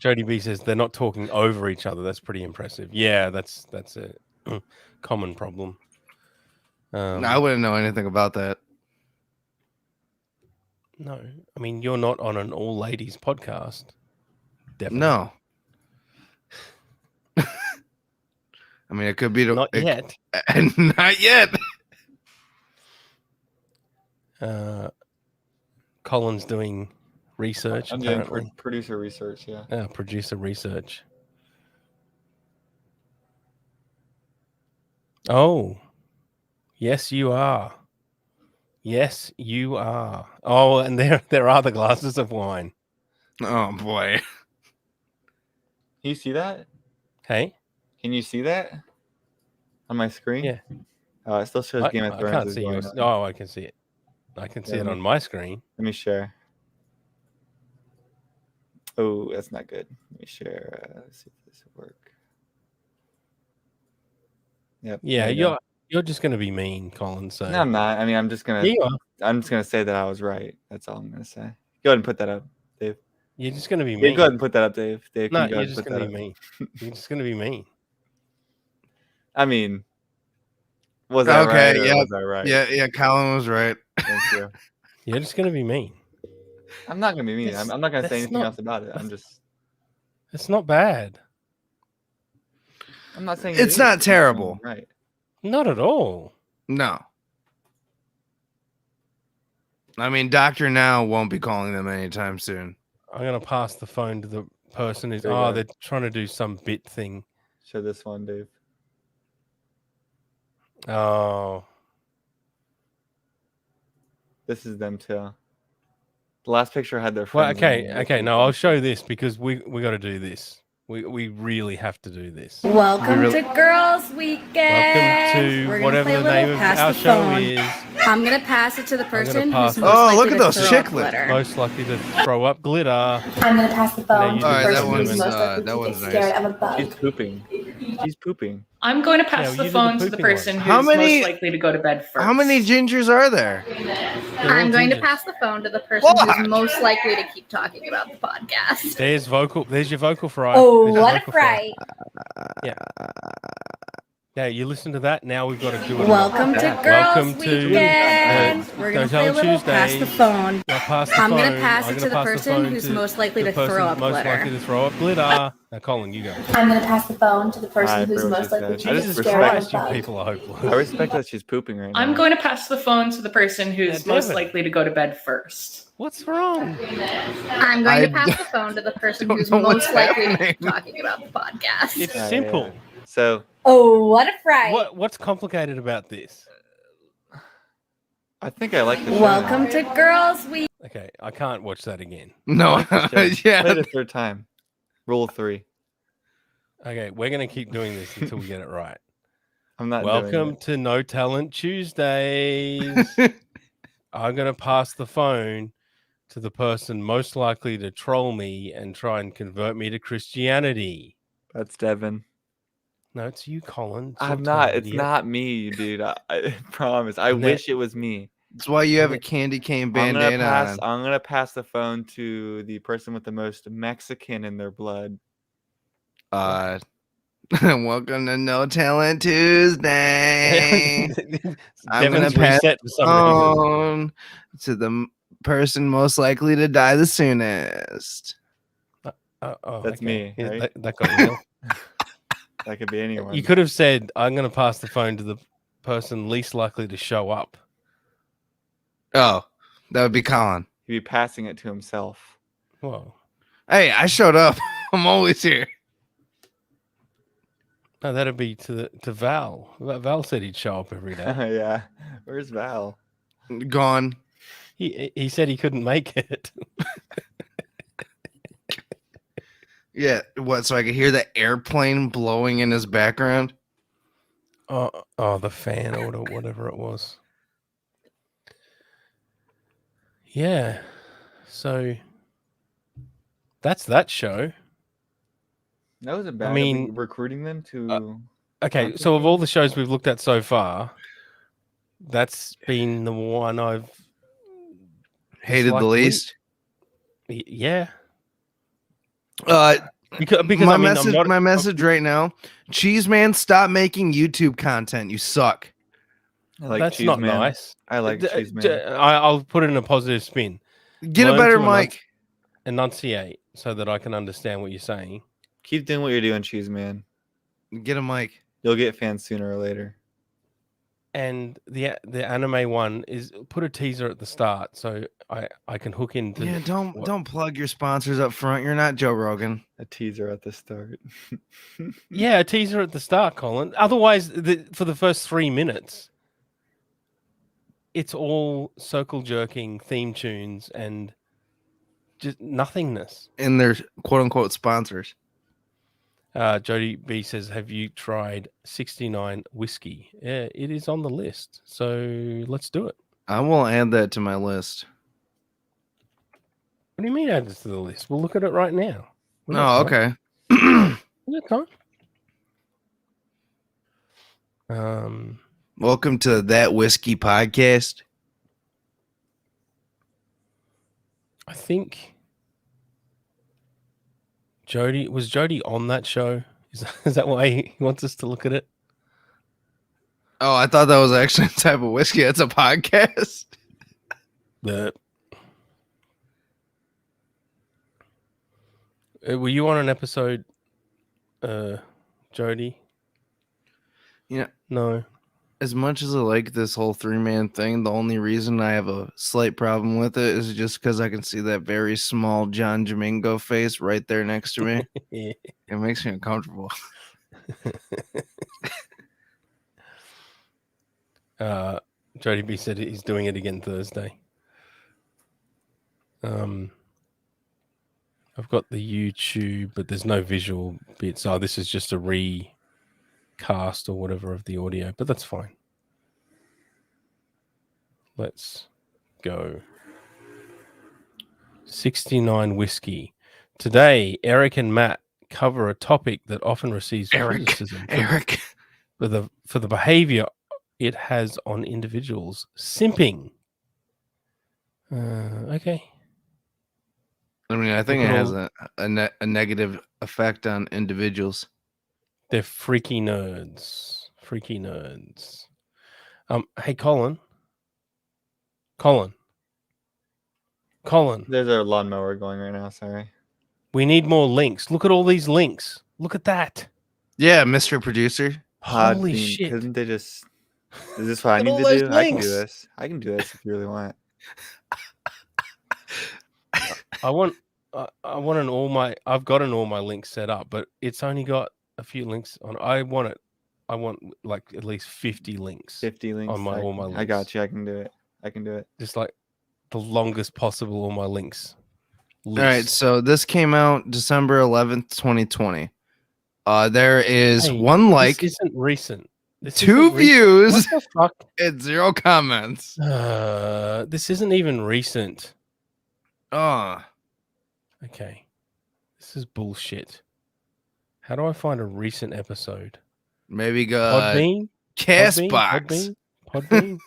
Jody B says they're not talking over each other. That's pretty impressive. Yeah, that's a common problem. I wouldn't know anything about that. No, I mean you're not on an all ladies podcast. Definitely. No. I mean, it could be Not yet. Not yet. Colin's doing research. I'm doing apparently. producer research. Yeah. Producer research. Oh, yes, you are. Yes, you are. Oh, and there are the glasses of wine. Oh boy. Can you see that? Hey, Can you see that on my screen? Yeah. It still shows Game of I Thrones. can't is see going yours. on. Oh, I can see it. I can see Yeah, it let on me- my screen. Let me share. Oh, that's not good. Let me share. Let's see if this will work. Yep. Yeah, there you go. you're just gonna be mean, Colin. So No, I'm not. I mean, I'm just gonna. Yeah, you are. I'm just gonna say that I was right. That's all I'm gonna say. Go ahead and put that up, Dave. You're just gonna be Yeah, mean. go ahead and put that up, Dave. Dave, can No, you go you're ahead and just put gonna that be up? mean. You're just gonna be mean. I mean, was I Okay, right? Or yeah, was I right? yeah. Colin was right. Thank you. You're just gonna be mean. I'm not gonna be mean. I'm not gonna say that's anything not- else about it. I'm just. It's not bad. I'm not saying It's it not is. terrible. Right. Not at all. No. I mean, Doctor Now won't be calling them anytime soon. I'm gonna pass the phone to the person who's. There you Oh, go. they're trying to do some bit thing. Show this one, Dave. Oh, This is them too. The last picture had their well, friends. okay, on it. okay. No, I'll show this because we got to do this. We really have to do this. Welcome really- to Girls Weekend. Welcome to We're gonna whatever play a the little name of pass our the show phone. is. I'm gonna pass it to the I'm gonna person pass who's it- most Oh, likely look at to those throw up chiclets. glitter. Most likely to throw up glitter. I'm gonna pass the Now phone you to do the this, person women. who's most likely that to one's get nice. scared of a bug. She's pooping. She's pooping. I'm going to Yeah, pass you the did the phone to the pooping one. person who's How many- most likely to go to bed first. How many gingers are there? I'm going to gingers. pass the phone to the person who's most likely to keep talking about the podcast. There's vocal. There's your vocal fry. Oh, There's your what a vocal fry. fright. Yeah. Yeah, you listen to that. Now we've got to do it. Welcome to Girls Welcome to Weekend. We're Don't gonna Tell play a little Tuesday. pass the phone. Now pass the I'm gonna phone. pass I'm it to gonna the pass person phone who's to most likely the to throw person up most glitter. likely to throw up glitter. Now, Colin, you go. I'm gonna pass the phone to the person I who's forgot what most she likely said. to I get just scared of a Christ, you bug. people are hopeless. I respect that she's pooping right now. I'm going to pass the phone to the person who's Yeah, most Devin. likely to go to bed first. What's wrong? I'm going I to pass the phone to the person don't who's know what's most likely to happening. keep talking about the podcast. It's Yeah, simple. yeah. So Oh, what a fright. What's complicated about this? I think I like the show. Welcome to Girls Week. Okay, I can't watch that again. No, Show. Play yeah. it a third time. Rule 3. Okay, we're gonna keep doing this until we get it right. I'm not. doing Welcome it. to No Talent Tuesdays. I'm gonna pass the phone to the person most likely to troll me and try and convert me to Christianity. That's Devin. No, it's you, Colin. I'm your not. turn, It's idiot. not me, dude. I promise. I And that- wish it was me. That's why you have a candy cane bandana on. I'm gonna pass the phone to the person with the most Mexican in their blood. Welcome to No Talent Tuesday. I'm gonna Devin's pass reset for the some reason. phone to the person most likely to die the soonest. That's me, Yeah, right? That got real. That could be anyone. You could have said, "I'm going to pass the phone to the person least likely to show up." Oh, that would be Colin. He'd be passing it to himself. Whoa. Hey, I showed up. I'm always here. No, that'd be to Val. Val said he'd show up every day. Yeah. Where's Val? Gone. He said he couldn't make it. Yeah, what? So I could hear the airplane blowing in his background. Oh, the fan or whatever it was. Yeah. So that's that show. That wasn't bad. I mean, recruiting them to. Okay, so of all the shows we've looked at so far, that's been the one I've hated the disliked least. Yeah. Because my my message right now, Cheese Man, stop making YouTube content. You suck. I like that's Cheese not Man. nice. I like Cheese Man. I'll put it in a positive spin. Get a better mic. Enunciate so that I can understand what you're saying. Keep doing what you're doing, Cheese Man. Get a mic. You'll get fans sooner or later. And the anime one is put a teaser at the start so I can hook into. Yeah, don't plug your sponsors up front. You're not Joe Rogan. A teaser at the start. Yeah, a teaser at the start, Colin. Otherwise, for the first 3 minutes, it's all circle jerking theme tunes and just nothingness. And they're quote unquote sponsors. Jody B says, "Have you tried 69 whiskey?" Yeah, it is on the list. So let's do it. I will add that to my list. What do you mean add this to the list? We'll look at it right now. Oh, okay. Welcome to That Whiskey Podcast. I think Jody on that show. Is that why he wants us to look at it? Oh, I thought that was actually a type of whiskey. It's a podcast. Were you on an episode, Jody? Yeah. No. As much as I like this whole 3-man thing, the only reason I have a slight problem with it is just because I can see that very small John Domingo face right there next to me. It makes me uncomfortable. Jody B said he's doing it again Thursday. I've got the YouTube, but there's no visual bits. Oh, this is just a recast or whatever of the audio, but that's fine. Let's go. 69 whiskey. Today, Eric and Matt cover a topic that often receives criticism for the behavior it has on individuals. Simping. Okay. I mean, I think it has a negative effect on individuals. They're freaky nerds. Freaky nerds. Hey, Colin. There's a lawnmower going right now. Sorry. We need more links. Look at all these links. Look at that. Yeah, Mr. Producer. Holy shit. Couldn't they just... Is this what I Look need at to all do? those I can do links. this. I can do this if you really want. I want an all my. I've got an all my links set up, but it's only got a few links on. I want like at least 50 links. 50 links. on all my links. I got you. I can do it. Just like the longest possible all my links. All right, so this came out December 11th, 2020. There is one like, This isn't recent. This 2 isn't recent. views, What the fuck? and 0 comments. This isn't even recent. Okay. This is bullshit. How do I find a recent episode? Maybe go Podbean? Castbox. Podbean?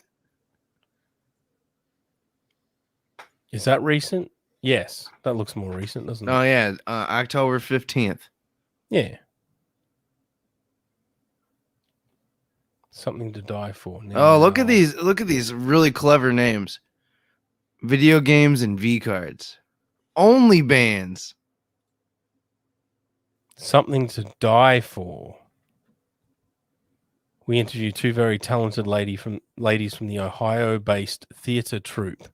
Is that recent? Yes, that looks more recent, doesn't it? Oh yeah, October 15th. Yeah. Something to die for. Oh, look at these! Look at these really clever names. Video games and V cards. Only bands. Something to die for. We interviewed two very talented ladies from the Ohio-based theater troupe,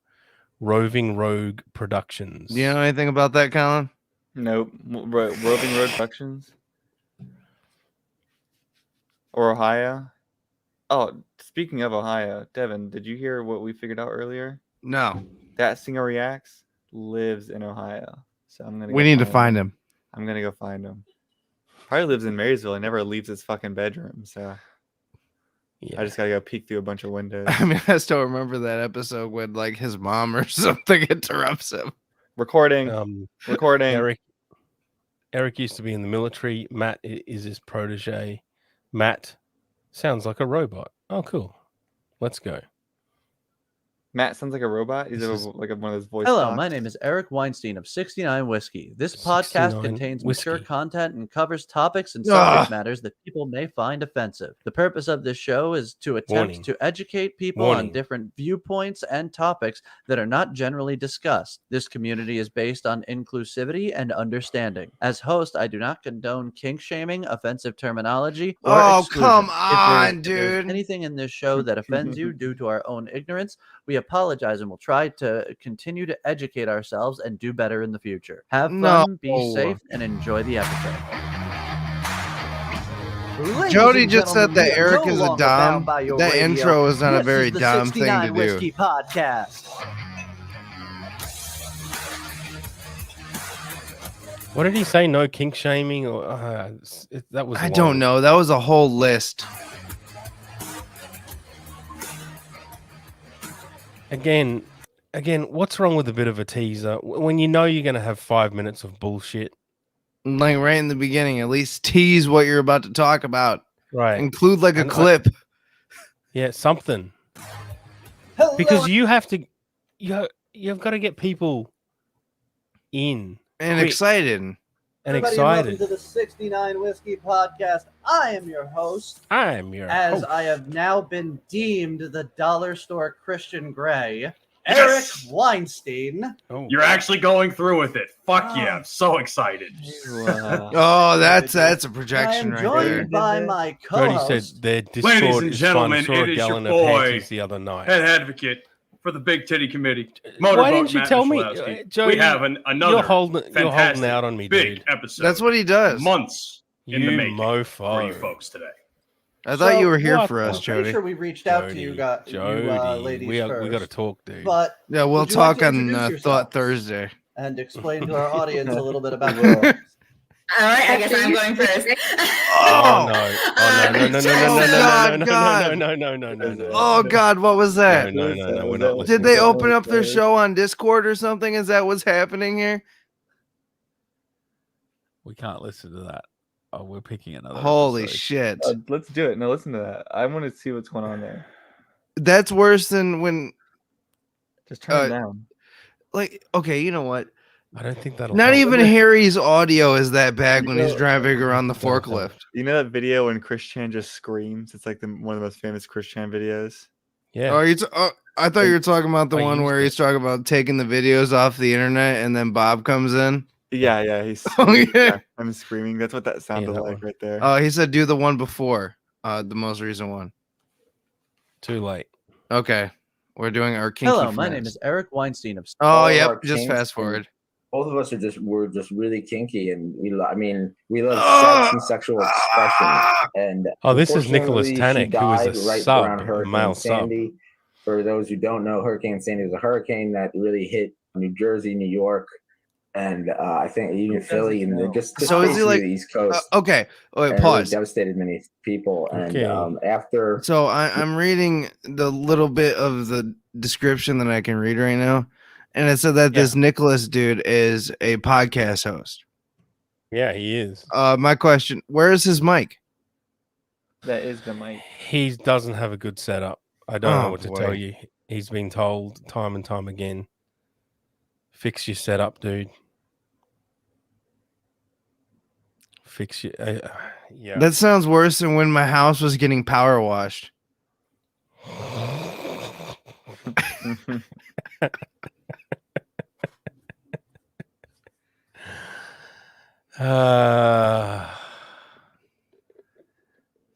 Roving Rogue Productions. Do you know anything about that, Colin? Nope. Roving Road Productions? Or Ohio? Oh, speaking of Ohio, Devin, did you hear what we figured out earlier? No. That Singer Reacts lives in Ohio. So I'm gonna. We need to find him. I'm gonna go find him. Probably lives in Marysville. He never leaves his fucking bedroom. So yeah. I just gotta go peek through a bunch of windows. I mean, I still remember that episode when like his mom or something interrupts him. Recording. Recording. Eric used to be in the military. Matt is his protege. Matt sounds like a robot. Oh, cool. Let's go. Matt sounds like a robot. He's like one of those voice. Hello, talks. my name is Eric Weinstein of 69 Whiskey. This podcast 69 contains Whiskey. mature content and covers topics and subject matters that people may find offensive. The purpose of this show is to attempt Warning. to educate people Warning. on different viewpoints and topics that are not generally discussed. This community is based on inclusivity and understanding. As host, I do not condone kink shaming, offensive terminology, or Oh, exclusion. come If on, there's dude. anything in this show that offends you due to our own ignorance, we apologize and will try to continue to educate ourselves and do better in the future. Have fun, be No. safe, and enjoy the episode. Jody just said that Eric no is a longer dom. bound by your That radio. intro is not a This very is the dom thing 69 to Whiskey do. Podcast. What did he say? No kink shaming? Or that was. I don't know. That was a whole list. Again, what's wrong with a bit of a teaser when you know you're going to have 5 minutes of bullshit? Like right in the beginning, at least tease what you're about to talk about. Right. Include like a And, clip. Yeah, something. Because you have to, you've got to get people in And quick excited. and Everybody, excited. welcome to the 69 Whiskey Podcast. I am your host. I'm your As host. I have now been deemed the dollar store Christian Grey, Eric Weinstein. Oh. You're actually going through with it. Fuck yeah, I'm so excited. Oh, that's a projection I am right there. joined by my Jody co-host. said their Discord Ladies and is gentlemen, fun. Saw it a is gal your in her boy, panties the other night. head advocate for the Big Titty Committee. Why Motorboat didn't you Matt tell me, Michalowski. Jody? We have another You're holding fantastic out on me, big dude. episode. That's what he does. Months in the You making mofo. for you folks today. I thought you were here what for us, I'm pretty Jody. sure we reached out to you, ladies we got to first. talk, dude. But Yeah, we'll would you like talk to on introduce yourself Thought Thursday. and explain to our audience a little bit about yourself. All right, I guess I'm going first. Oh no! Oh no! No! No! Oh God, what was that? No! We're not listening. Did they open up their show on Discord or something? Is that what's happening here? We can't listen to that. Oh, we're picking another. Holy episode. shit. Let's do it. No, listen to that. I want to see what's going on there. That's worse than when Just turn it down. like okay, you know what? I don't think that'll. Not help. even Harry's audio is that bad when he's driving around the forklift. You know that video when Chris Chan just screams? It's like one of the most famous Chris Chan videos. Yeah. Oh, I thought you were talking about the I one used where it. he's talking about taking the videos off the internet and then Bob comes in. Yeah. He's Oh, screaming. yeah. I'm screaming. That's what that sounded that like one. right there. Oh, he said do the one before, the most recent one. Too late. Okay, we're doing our kinky Hello, my friends. name is Eric Weinstein of. Oh, all of yep. our Just kinks fast forward. and both of us are we're just really kinky, and we love Ah! sex and sexual expression. And Oh, this is Nicholas unfortunately, she Tannic, who is died a right sub, around a Hurricane male sub. Sandy. For those who don't know, Hurricane Sandy was a hurricane that really hit New Jersey, New York, and I think even Philly, and just So is he basically like the East Coast. okay? Wait, and pause. Really devastated many people, and Okay. after So I'm reading the little bit of the description that I can read right now, and it said that this Nicholas dude is a podcast host. Yeah, he is. My question: where is his mic? That is the mic. He doesn't have a good setup. I don't know Oh, what to boy. tell you. He's been told time and time again, fix your setup, dude. Fix your... yeah. That sounds worse than when my house was getting power washed.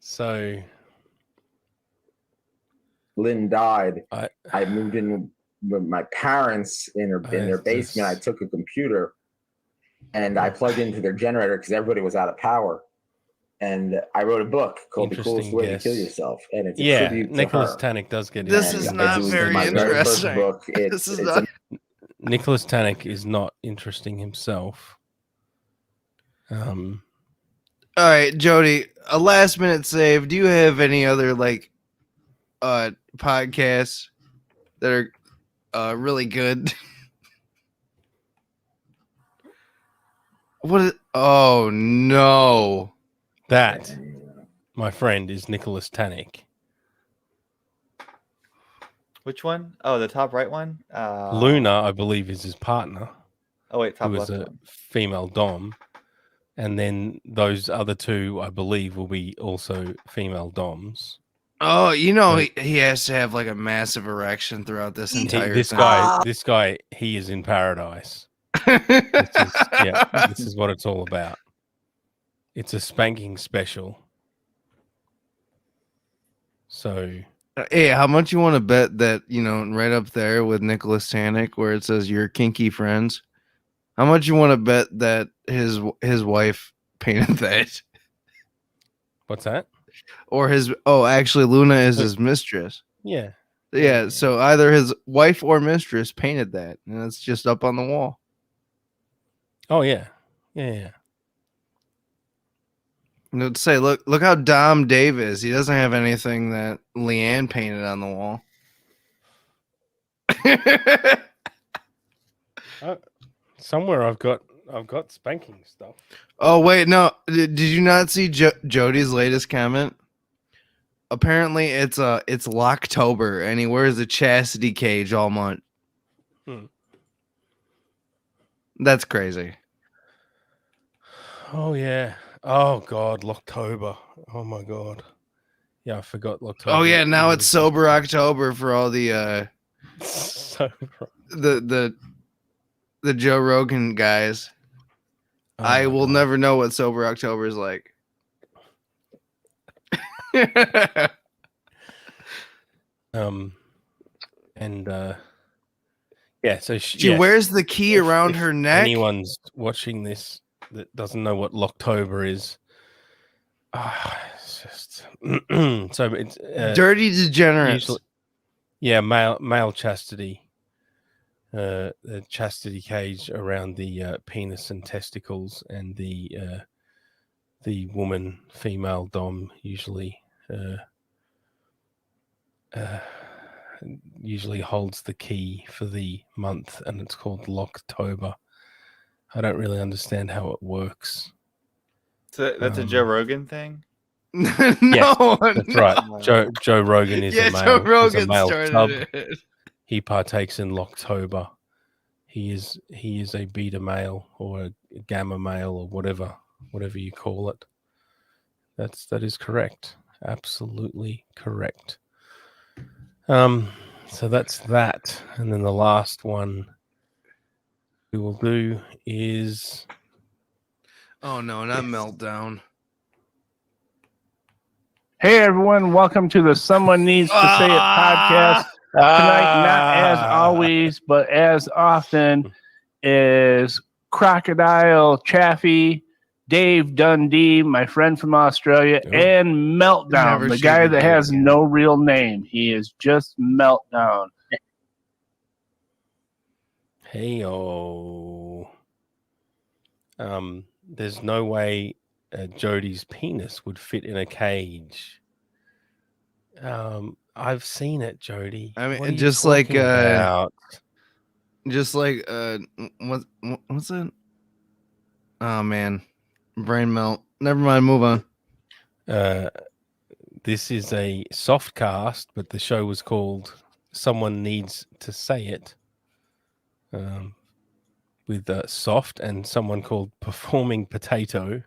So Lynn died. I moved in with my parents in their basement. I took a computer and I plugged into their generator because everybody was out of power. And I wrote a book called The Coolest Way to Kill Yourself. And it's a tribute to Nicholas her. Tannick does get This in. is not very my very first interesting. book. This is it's not. Nicholas Tannick is not interesting himself. All right, Jody, a last minute save. Do you have any other podcasts that are really good? Oh no. That, my friend, is Nicholas Tannick. Which one? Oh, the top right one? Luna, I believe, is his partner. Oh, wait, top who is left a one. female dom. And then those other two, I believe, will be also female doms. Oh, he has to have like a massive erection throughout this entire This thing. guy, he is in paradise. This is what it's all about. It's a spanking special. So, Hey, how much you want to bet that, right up there with Nicholas Tannick where it says your kinky friends? How much you want to bet that his wife painted that? What's that? Or actually Luna is his mistress. Yeah. Yeah, so either his wife or mistress painted that, and it's just up on the wall. Oh yeah. Yeah. Say, look how Dom Dave is. He doesn't have anything that Leanne painted on the wall. Somewhere I've got spanking stuff. Oh wait, no. Did you not see Jody's latest comment? Apparently it's Locktober and he wears a chastity cage all month. That's crazy. Oh yeah. Oh god, Locktober. Oh my god. Yeah, I forgot Locktober. Oh yeah, now it's sober October for all the the Joe Rogan guys. I will never know what sober October is like. So she wears the key around her neck. Anyone's watching this that doesn't know what Locktober is, it's just so it's dirty degenerates. Male chastity, the chastity cage around the penis and testicles, and the woman, female dom usually holds the key for the month, and it's called Locktober. I don't really understand how it works. So that's a Joe Rogan thing? Yes, that's right. Joe Rogan is a male. Joe Rogan is a male started sub. it. He partakes in Locktober. He is a beta male or a gamma male or whatever you call it. That is correct. Absolutely correct. So that's that, and then the last one we will do is. Oh no, not Meltdown. Hey everyone, welcome to the Someone Needs to Say It podcast. Tonight, not as always, but as often, is Crocodile Chaffee, Dave Dundee, my friend from Australia, and Meltdown, the guy that has no real name. He is just Meltdown. Hey-o. There's no way Jody's penis would fit in a cage. I've seen it, Jody. I What are mean, you just like talking about? what's it? Oh man, brain melt. Never mind. Move on. This is a soft cast, but the show was called Someone Needs to Say It, with Soft and someone called Performing Potato.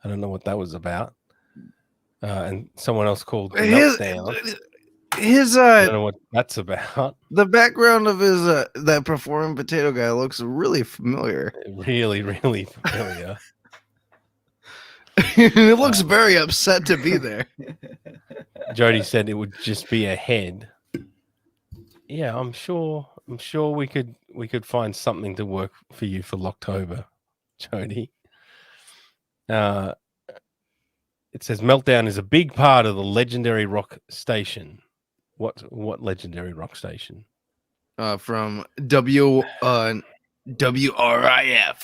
I don't know what that was about. And someone else called Meltdown. I don't know what that's about. The background of his that Performing Potato guy looks really familiar. Really, really familiar. He looks very upset to be there. Jody said it would just be a head. Yeah, I'm sure we could find something to work for you for Locktober, Jody. It says Meltdown is a big part of the legendary rock station. What legendary rock station? From WRIF,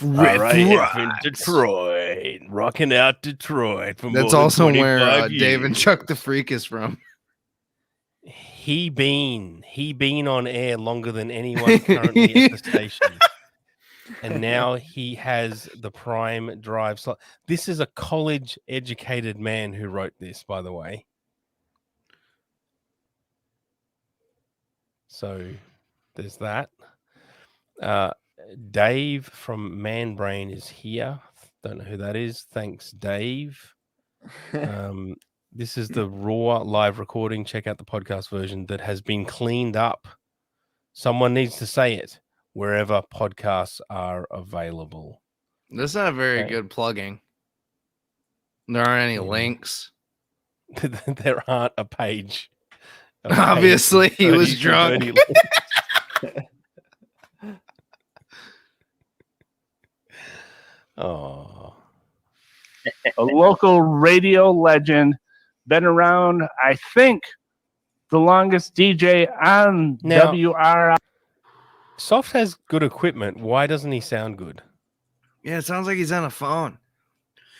RIF in Detroit, rocking out Detroit. That's also where Dave and Chuck the Freak is from. He been on air longer than anyone currently at the station, and now he has the prime drive slot. This is a college-educated man who wrote this, by the way. So there's that. Dave from Man Brain is here. Don't know who that is. Thanks, Dave. This is the raw live recording. Check out the podcast version that has been cleaned up. Someone needs to say it wherever podcasts are available. That's not a very good plugging. There aren't any links. There aren't a page. Obviously, he was drunk. Oh, a local radio legend, been around, I think, the longest DJ on Now- WRI. Soft has good equipment. Why doesn't he sound good? Yeah, it sounds like he's on a phone.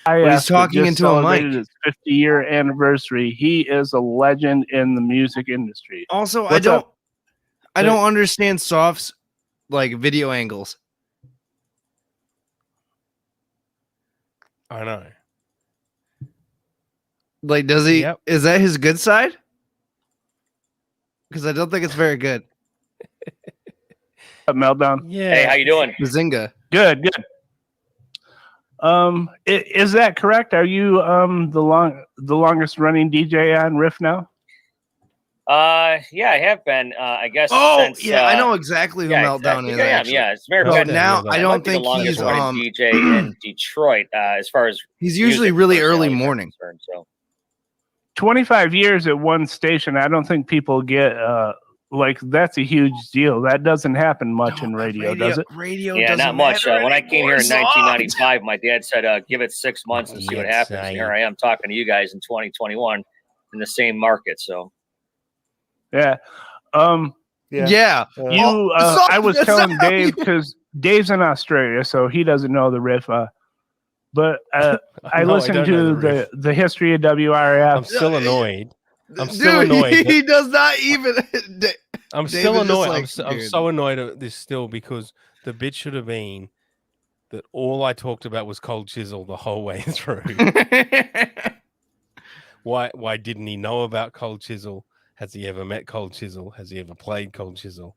But he's talking into a mic. His 50-year anniversary. He is a legend in the music industry. Also, What's up? I don't understand Soft's like video angles. I know. Like, does he? Is that his good side? Because I don't think it's very good. Meltdown. Yeah. Hey, how you doing? Bazinga. Good. Is that correct? Are you the longest running DJ on Riff now? Yeah, I have been. I guess. Oh, since, yeah, I know exactly who Meltdown is. I am. actually. Yeah, it's very But good. now I Might don't be think the longest he's running DJ in Detroit as far as he's usually music really early personalities are morning. concerned, so. 25 years at one station. I don't think people get like that's a huge deal. That doesn't happen much in radio, does it? Radio, Yeah, not much. When I came here in 1995, my dad said, "Give it 6 months and see what Yes, happens." And here I am talking to you guys in 2021 in the same market. So. Yeah. Yeah. You. I was telling Dave because Dave's in Australia, so he doesn't know the Riff. But I No, I listened don't know to the the history of WRF. I'm still annoyed. I'm Dude, still annoyed. He does not even. I'm David still just annoyed. like, I'm dude. so annoyed at this still because the bit should have been that all I talked about was Cold Chisel the whole way through. Why didn't he know about Cold Chisel? Has he ever met Cold Chisel? Has he ever played Cold Chisel?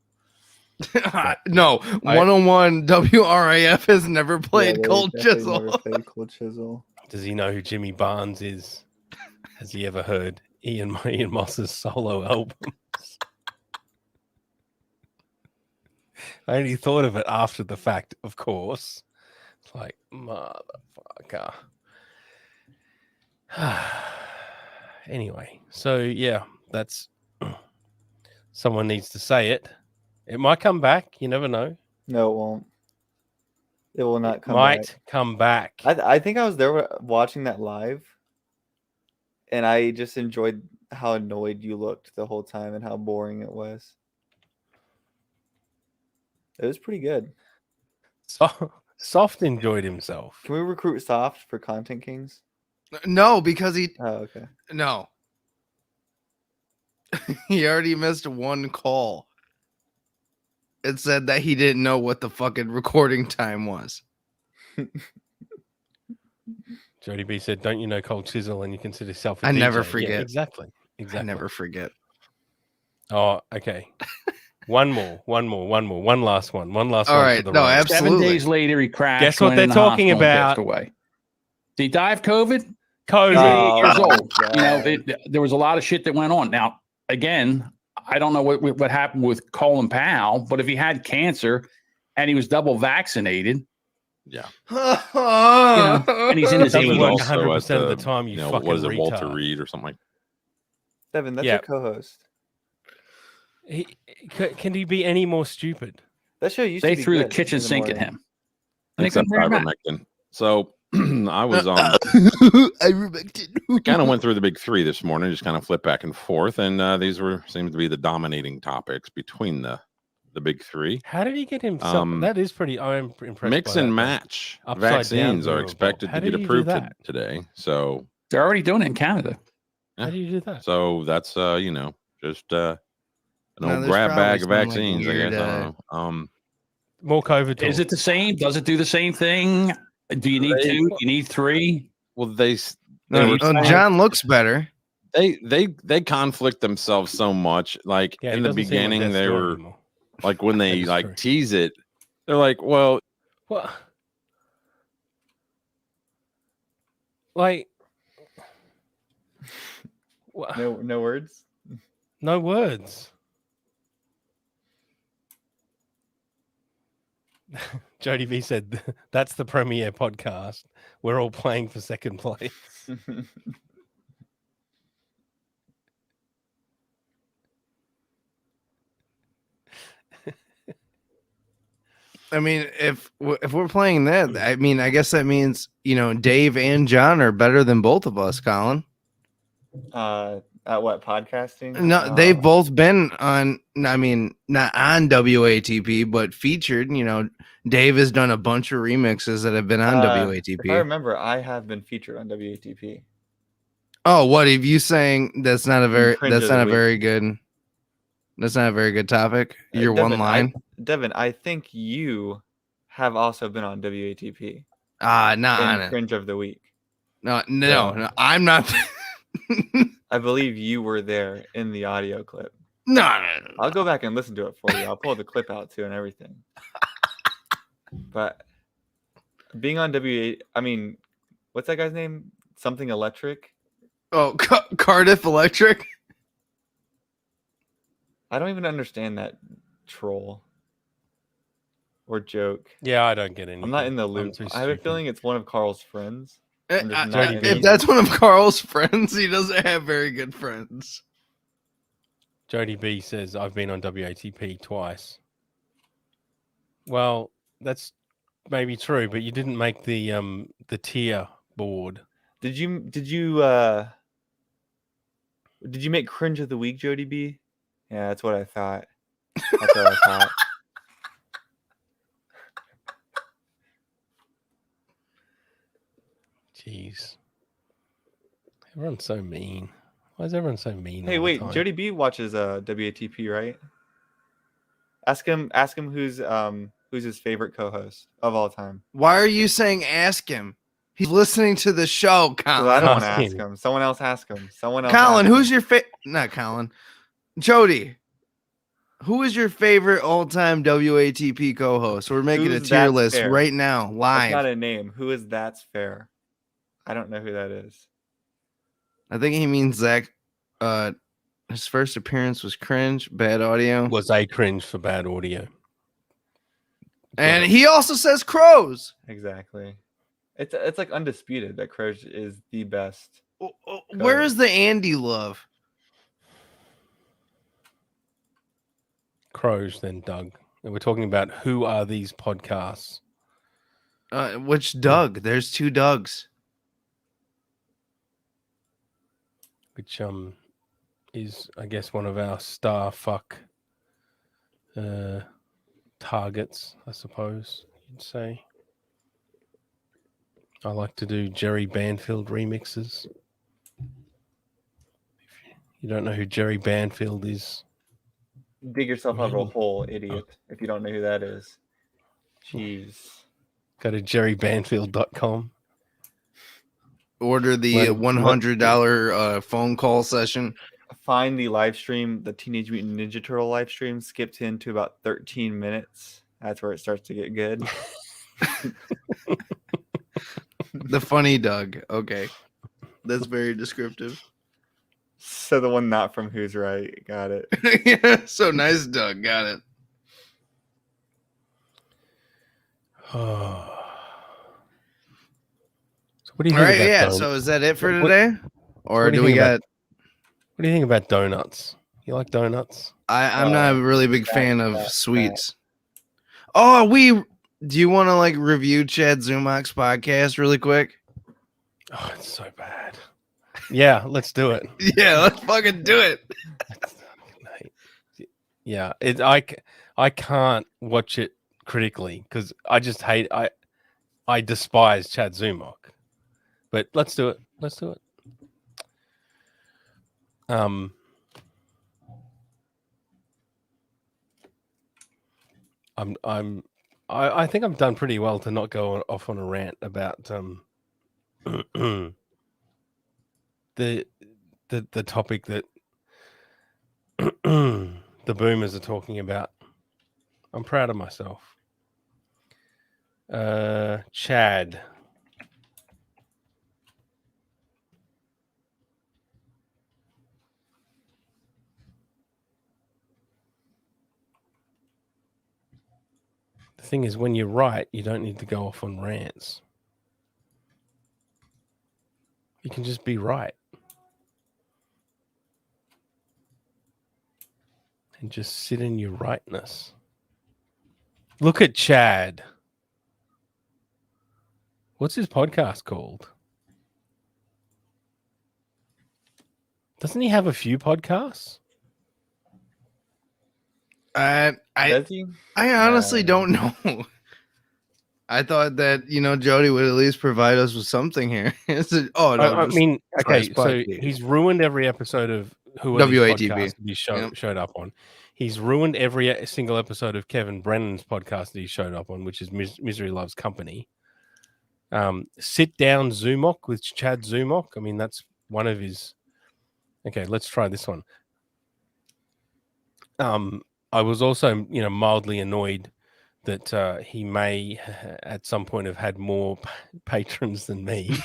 No, 101 WRIF has never played Cold Chisel. Played Cold Chisel. Does he know who Jimmy Barnes is? Has he ever heard Ian Moss's solo albums? I only thought of it after the fact, of course. It's like, motherfucker. Anyway, so yeah, that's someone needs to say it. It might come back. You never know. No, it won't. It will not come Might back. come back. I think I was there watching that live, and I just enjoyed how annoyed you looked the whole time and how boring it was. It was pretty good. Soft enjoyed himself. Can we recruit Soft for Content Kings? No, because he. Oh, okay. No. He already missed one call. It said that he didn't know what the fucking recording time was. Jody B said, "Don't you know Cold Chisel and you consider yourself a I DJ?" never Yeah, forget. exactly. Exactly. I never forget. Oh, okay. One last one. All For right. the No, road. absolutely. 7 days later, he crashed. Guess what went they're in the talking hospital and passed about? away. Did he die of COVID? COVID. 88 years old. God. You know, there was a lot of shit that went on. Now, again, I don't know what happened with Colin Powell, but if he had cancer and he was double vaccinated, yeah, and he's in his Doesn't 80s. work also 100% at of the time, you fucking what is it, Walter retard. Reed or something like Devin, that's Yeah. your co-host. Can he be any more stupid? That show used They to be threw the good kitchen in the sink at morning. him. And they except couldn't bring him back. ivermectin. So I was on. Ivermectin. Kind of went through the big three this morning, just kind of flipped back and forth, and these seemed to be the dominating topics between the big three. How did he get himself? That is pretty. I'm impressed. Mix by and that, match though. Upside down vaccines are removal. expected How to get did you do approved that? today. So They're already doing it in Canada. How do you do that? So that's just an No, old there's grab probably bag of some, like, vaccines. weird, I guess I don't know. More COVID. Is it the same? Does it do the same thing? Do you need 2? Do you need 3? Well, they No, were saying- John looks better. They conflict themselves so much. Like Yeah, in it the doesn't seem like beginning, their they story were anymore. like when they is like true. tease it, they're like, well, What? Like, what? No words. No words. Jody V said, "That's the premiere podcast. We're all playing for second place." I mean, if we're playing that, I mean, I guess that means Dave and John are better than both of us, Colin. At what, podcasting? No, they've both been on. I mean, not on WATP, but featured. Dave has done a bunch of remixes that have been on WATP. If I remember, I have been featured on WATP. Oh, what have you saying? That's not a very. Cringe That's of the not a week. very good. That's not a very good topic. Your Devin, one line. Devin, I think you have also been on WATP. Not on in it. Cringe of the Week. No, I'm not. I believe you were there in the audio clip. No. I'll go back and listen to it for you. I'll pull the clip out too and everything. But being on I mean, what's that guy's name? Something Electric? Oh, Cardiff Electric. I don't even understand that troll or joke. Yeah, I don't get any. I'm not in the loop. I have a feeling it's one of Carl's friends. I'm just not in If the that's loop. one of Carl's friends, he doesn't have very good friends. Jody B says, "I've been on WATP twice." Well, that's maybe true, but you didn't make the tier board. Did you make Cringe of the Week, Jody B? Yeah, that's what I thought. That's what I thought. Jeez. Everyone's so mean. Why is everyone so mean? Hey, all the wait, time? Jody B watches WATP, right? Ask him who's his favorite co-host of all time. Why are you saying ask him? He's listening to the show, Colin. I don't want to ask him. Someone else ask him. Someone else. Colin, ask who's him. your favorite? Not Colin. Jody. Who is your favorite all-time WATP co-host? We're making Who's a tier That's list Fair? right now, That's live. not a name. Who is That's Fair? I don't know who that is. I think he means Zach. His first appearance was cringe, bad audio. Was a cringe for bad audio. And he also says crows. Exactly. It's like undisputed that Crows is the best. Where is the Andy love? Crows, then Doug. And we're talking about who are these podcasts? Which Doug? There's two Dougs. Which is, I guess, one of our star fuck targets, I suppose you'd say. I like to do Jerry Banfield remixes. If you don't know who Jerry Banfield is, Dig yourself out of a hole, idiot, if you don't know who that is. Jeez. go to jerrybanfield.com. Order the $100 phone call session. find the live stream, the Teenage Mutant Ninja Turtle live stream, skipped into about 13 minutes. That's where it starts to get good. The funny Doug. Okay. That's very descriptive. So the one not from Who's Right. Got it. Yeah, so nice, Doug. Got it. So what do you All think right, about yeah. donuts? So is that it for What- today? Or what do we think got? about- What do you think about donuts? You like donuts? I'm not a really big fan of sweets. Oh, do you want to like review Chad Zumach's podcast really quick? Oh, it's so bad. Yeah, let's do it. Yeah, let's fucking do it. Yeah, I can't watch it critically because I just hate I despise Chad Zumach. But let's do it. Let's do it. I think I've done pretty well to not go off on a rant about the topic that the boomers are talking about. I'm proud of myself. Chad. The thing is, when you write, you don't need to go off on rants. You can just be right. And just sit in your rightness. Look at Chad. What's his podcast called? Doesn't he have a few podcasts? I honestly don't know. I thought that Jody would at least provide us with something here. I mean, okay, so he's ruined every episode of WATB he showed up on. He's ruined every single episode of Kevin Brennan's podcast that he showed up on, which is Misery Loves Company. Sit Down Zumach with Chad Zumach. I mean, that's one of his. Okay, let's try this one. I was also, mildly annoyed that he may at some point have had more patrons than me.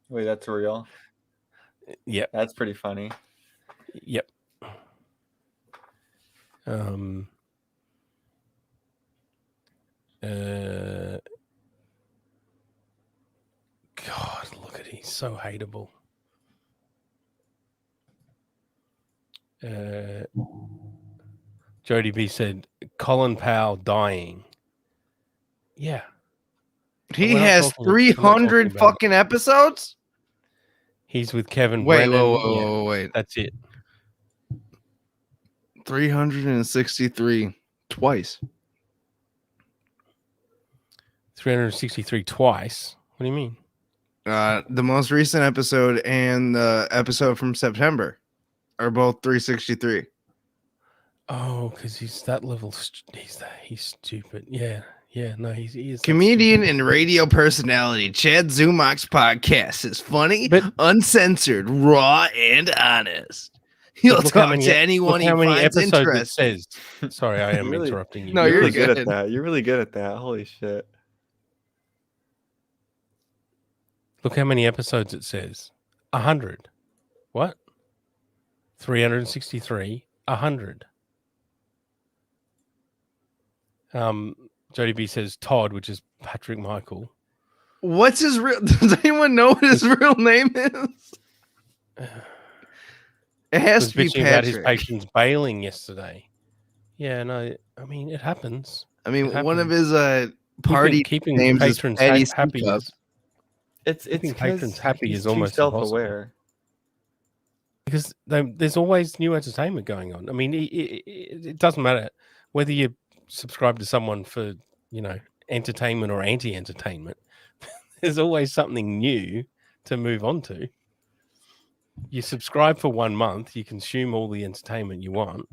Wait, that's real? Yep. That's pretty funny. Yep. God, look at he's so hateable. Jody B said Colin Powell dying. Yeah. He We're not has talking- we're not talking 300 about it. fucking episodes? He's with Kevin Wait, Brennan. whoa, wait. That's it. 363 twice. 363 twice. What do you mean? The most recent episode and the episode from September are both 363. Oh, because he's that level. He's stupid. Yeah. No, he is. Comedian and radio personality Chad Zumach's podcast is funny, uncensored, raw, and honest. He'll Look how talk many- to anyone look he how many finds episodes it interesting. says. Sorry, I am Really- interrupting you. No, You're you're really good good. at that. You're really good at that. Holy shit. Look how many episodes it says. 100. What? 363. 100. Jody B says Todd, which is Patrick Michael. What's his real? Does anyone know what his real name is? It has Was to be bitching about his Patrick. patrons bailing yesterday. Yeah, no, I mean it happens. I mean, It one of happens. his party keeping names is patrons Patty happy. Speakup. It's Keeping patrons 'cause happy he's is too almost impossible. self-aware. Because there's always new entertainment going on. I mean, it doesn't matter whether you subscribe to someone for entertainment or anti-entertainment. There's always something new to move on to. You subscribe for 1 month, you consume all the entertainment you want.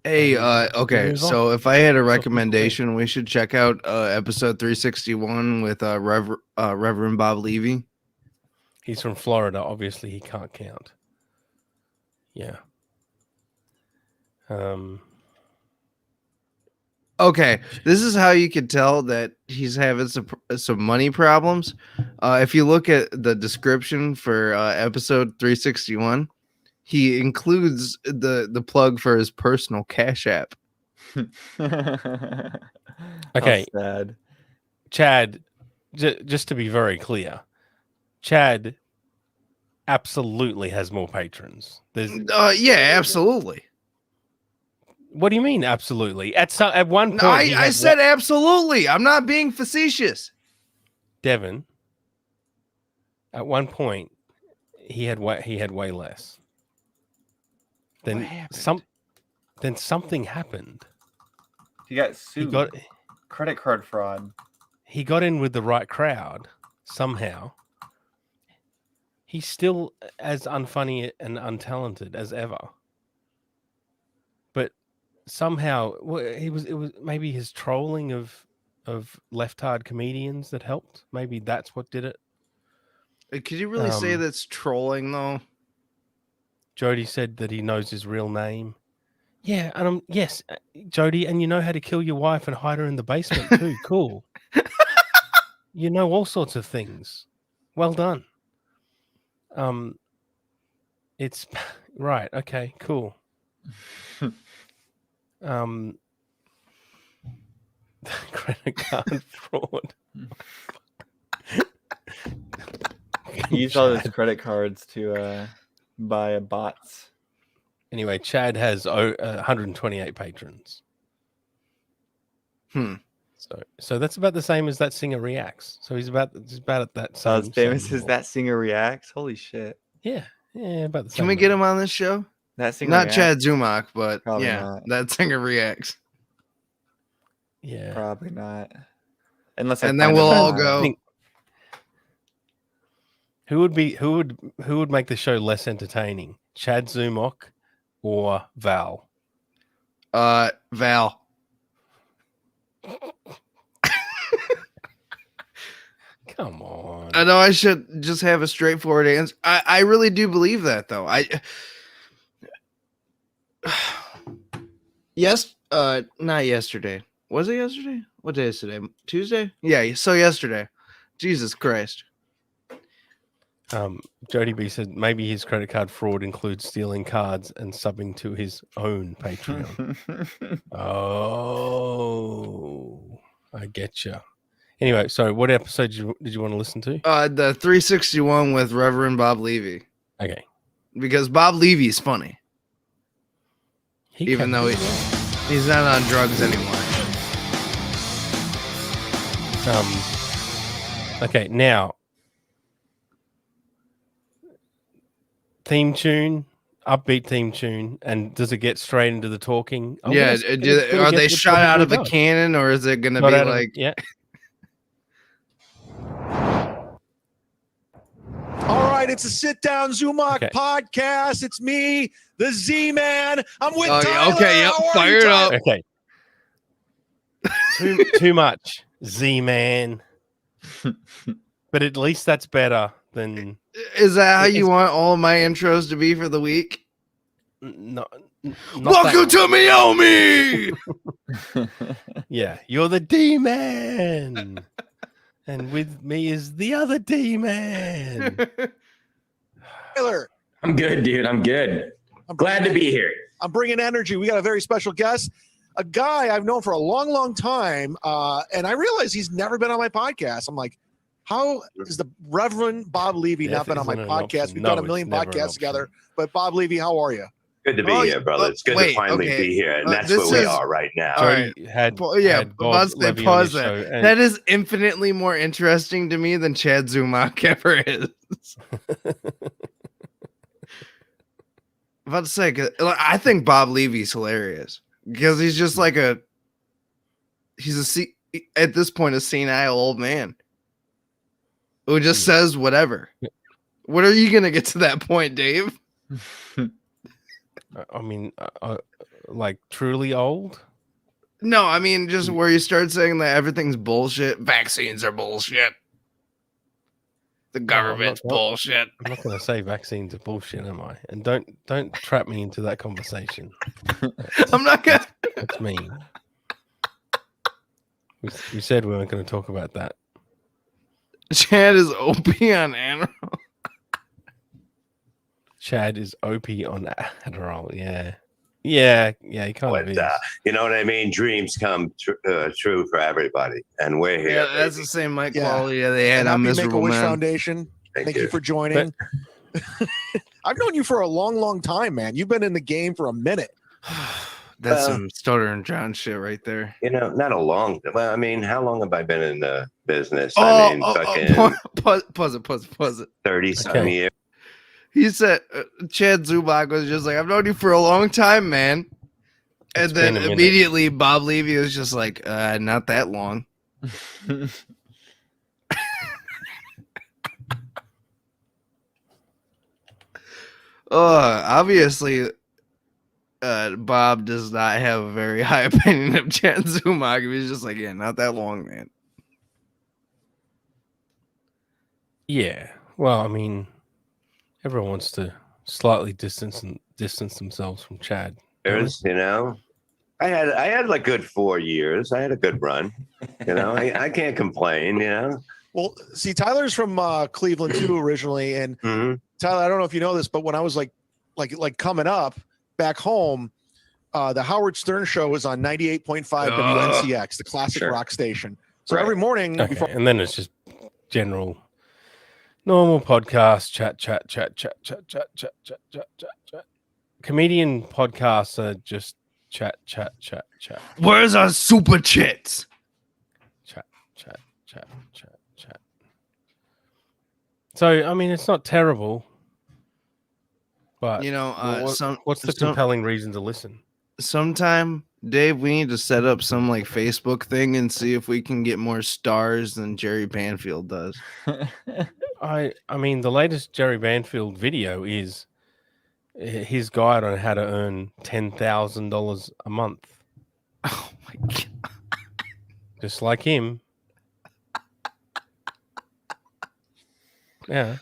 Hey, okay. move on. So if I had a recommendation, we should check out episode 361 with Reverend Bob Levy. He's from Florida. Obviously, he can't count. Yeah. Okay, this is how you could tell that he's having some money problems. If you look at the description for episode 361, he includes the plug for his personal Cash App. Okay. How sad. Chad, just to be very clear, Chad absolutely has more patrons. There's yeah, absolutely. What do you mean absolutely? At one point No, I said absolutely. I'm not being facetious. Devin, at one point he had way less. Then something happened. He got sued. He got credit card fraud. He got in with the right crowd somehow. He's still as unfunny and untalented as ever. But somehow it was maybe his trolling of left-hard comedians that helped. Maybe that's what did it. Could you really say that's trolling though? Jody said that he knows his real name. Yeah, and yes, Jody, and you know how to kill your wife and hide her in the basement too. Cool. You know all sorts of things. Well done. It's right. Okay, cool. Credit card fraud. He used all his credit cards to buy bots. Anyway, Chad has 128 patrons. So that's about the same as that singer reacts. So he's about at that same. As famous same as that singer reacts. Holy shit. Yeah, about the same. Can we get him on this show? That singer not reacts? Chad Zumach, but Probably yeah, not. that singer reacts. Yeah, probably not. Unless and then we'll all go. Who would make the show less entertaining? Chad Zumach or Val? Val. Come on. I know I should just have a straightforward answer. I really do believe that though. Not yesterday. Was it yesterday? What day is today? Tuesday? Yeah, so yesterday. Jesus Christ. Jody B said maybe his credit card fraud includes stealing cards and subbing to his own Patreon. Oh, I get you. Anyway, so what episode did you want to listen to? The 361 with Reverend Bob Levy. Okay. Because Bob Levy's funny. Even though he's not on drugs anymore. Okay, now theme tune, upbeat theme tune, and does it get straight into the talking? Oh, yeah, are they shot out of a cannon, or is it going to be like? Yeah. All right, it's a sit down Zumach podcast. It's me, the Z Man. I'm with Tyler. Okay, yep, fire it up. Okay. Too much, Z Man. But at least that's better than. Is that how you want all my intros to be for the week? No. Welcome to Miami. Yeah, you're the D-Man. And with me is the other D-Man. Tyler. I'm good, dude. I'm good. I'm glad to be here. I'm bringing energy. We got a very special guest, a guy I've known for a long, long time. And I realize he's never been on my podcast. I'm like, how is the Reverend Bob Levy not been on my podcast? We've done a million podcasts together. But Bob Levy, how are you? Good to be here, brother. It's good to finally be here. And that's where we are right now. Pause that. That is infinitely more interesting to me than Chad Zumach ever is. I'm about to say, I think Bob Levy's hilarious because he's just like at this point, a senile old man who just says whatever. What are you going to get to that point, Dave? I mean, like truly old? No, I mean just where you start saying that everything's bullshit. Vaccines are bullshit. The government's bullshit. I'm not going to say vaccines are bullshit, am I? And don't trap me into that conversation. I'm not gonna. That's mean. We said we weren't going to talk about that. Chad is OP on Adderall. Chad is OP on Adderall. Yeah. He kind of is. You know what I mean? Dreams come true for everybody, and we're here. Yeah, that's the same mic quality they And had on happy Miserable Make-A-Wish Man. Foundation. Thank you for joining. I've known you for a long, long time, man. You've been in the game for a minute. That's some Stoner and John shit right there. You know, not a long. Well, I mean, how long have I been in the business? Pause it. 30-some years. He said, Chad Zubak was just like, I've known you for a long time, man. And then immediately Bob Levy was just like, not that long. Obviously, Bob does not have a very high opinion of Chad Zubak. He was just like, yeah, not that long, man. Yeah. Well, I mean, everyone wants to slightly distance themselves from Chad. There's, you know, I had like good 4 years. I had a good run. You know, I can't complain. You know. Well, see, Tyler's from Cleveland too originally, and Tyler, I don't know if you know this, but when I was like coming up back home, the Howard Stern show was on 98.5 WNCX, the classic rock station. So every morning, before and then it's just general, normal podcast chat. Comedian podcasts are just chat. Where's our super chats? Chat. So, I mean, it's not terrible, but you know, what's the compelling reason to listen? Sometime, Dave, we need to set up some like Facebook thing and see if we can get more stars than Jerry Banfield does. I mean, the latest Jerry Banfield video is his guide on how to earn $10,000 a month. Oh my god! Just like him. Yeah.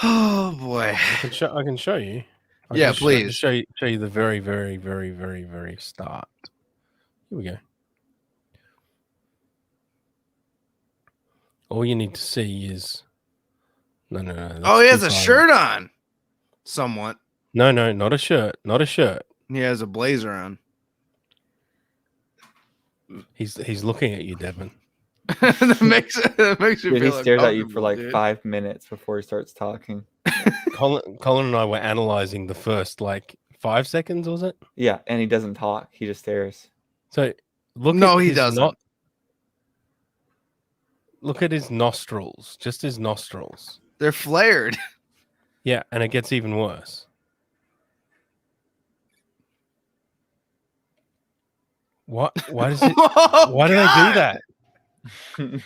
Oh boy! I can show you. Yeah, please. Show you the very, very, very, very, very start. Here we go. All you need to see is no. Oh, he has a shirt on. Somewhat. No, not a shirt. Not a shirt. He has a blazer on. He's looking at you, Devin. that makes you Dude, feel he stares at you for uncomfortable, like dude. 5 minutes before he starts talking. Colin and I were analyzing the first like 5 seconds, was it? Yeah, and he doesn't talk. He just stares. So look. No, at he his doesn't. Look at his nostrils. Just his nostrils. They're flared. Yeah, and it gets even worse. What? Why does it? Oh, why do they do that? I'm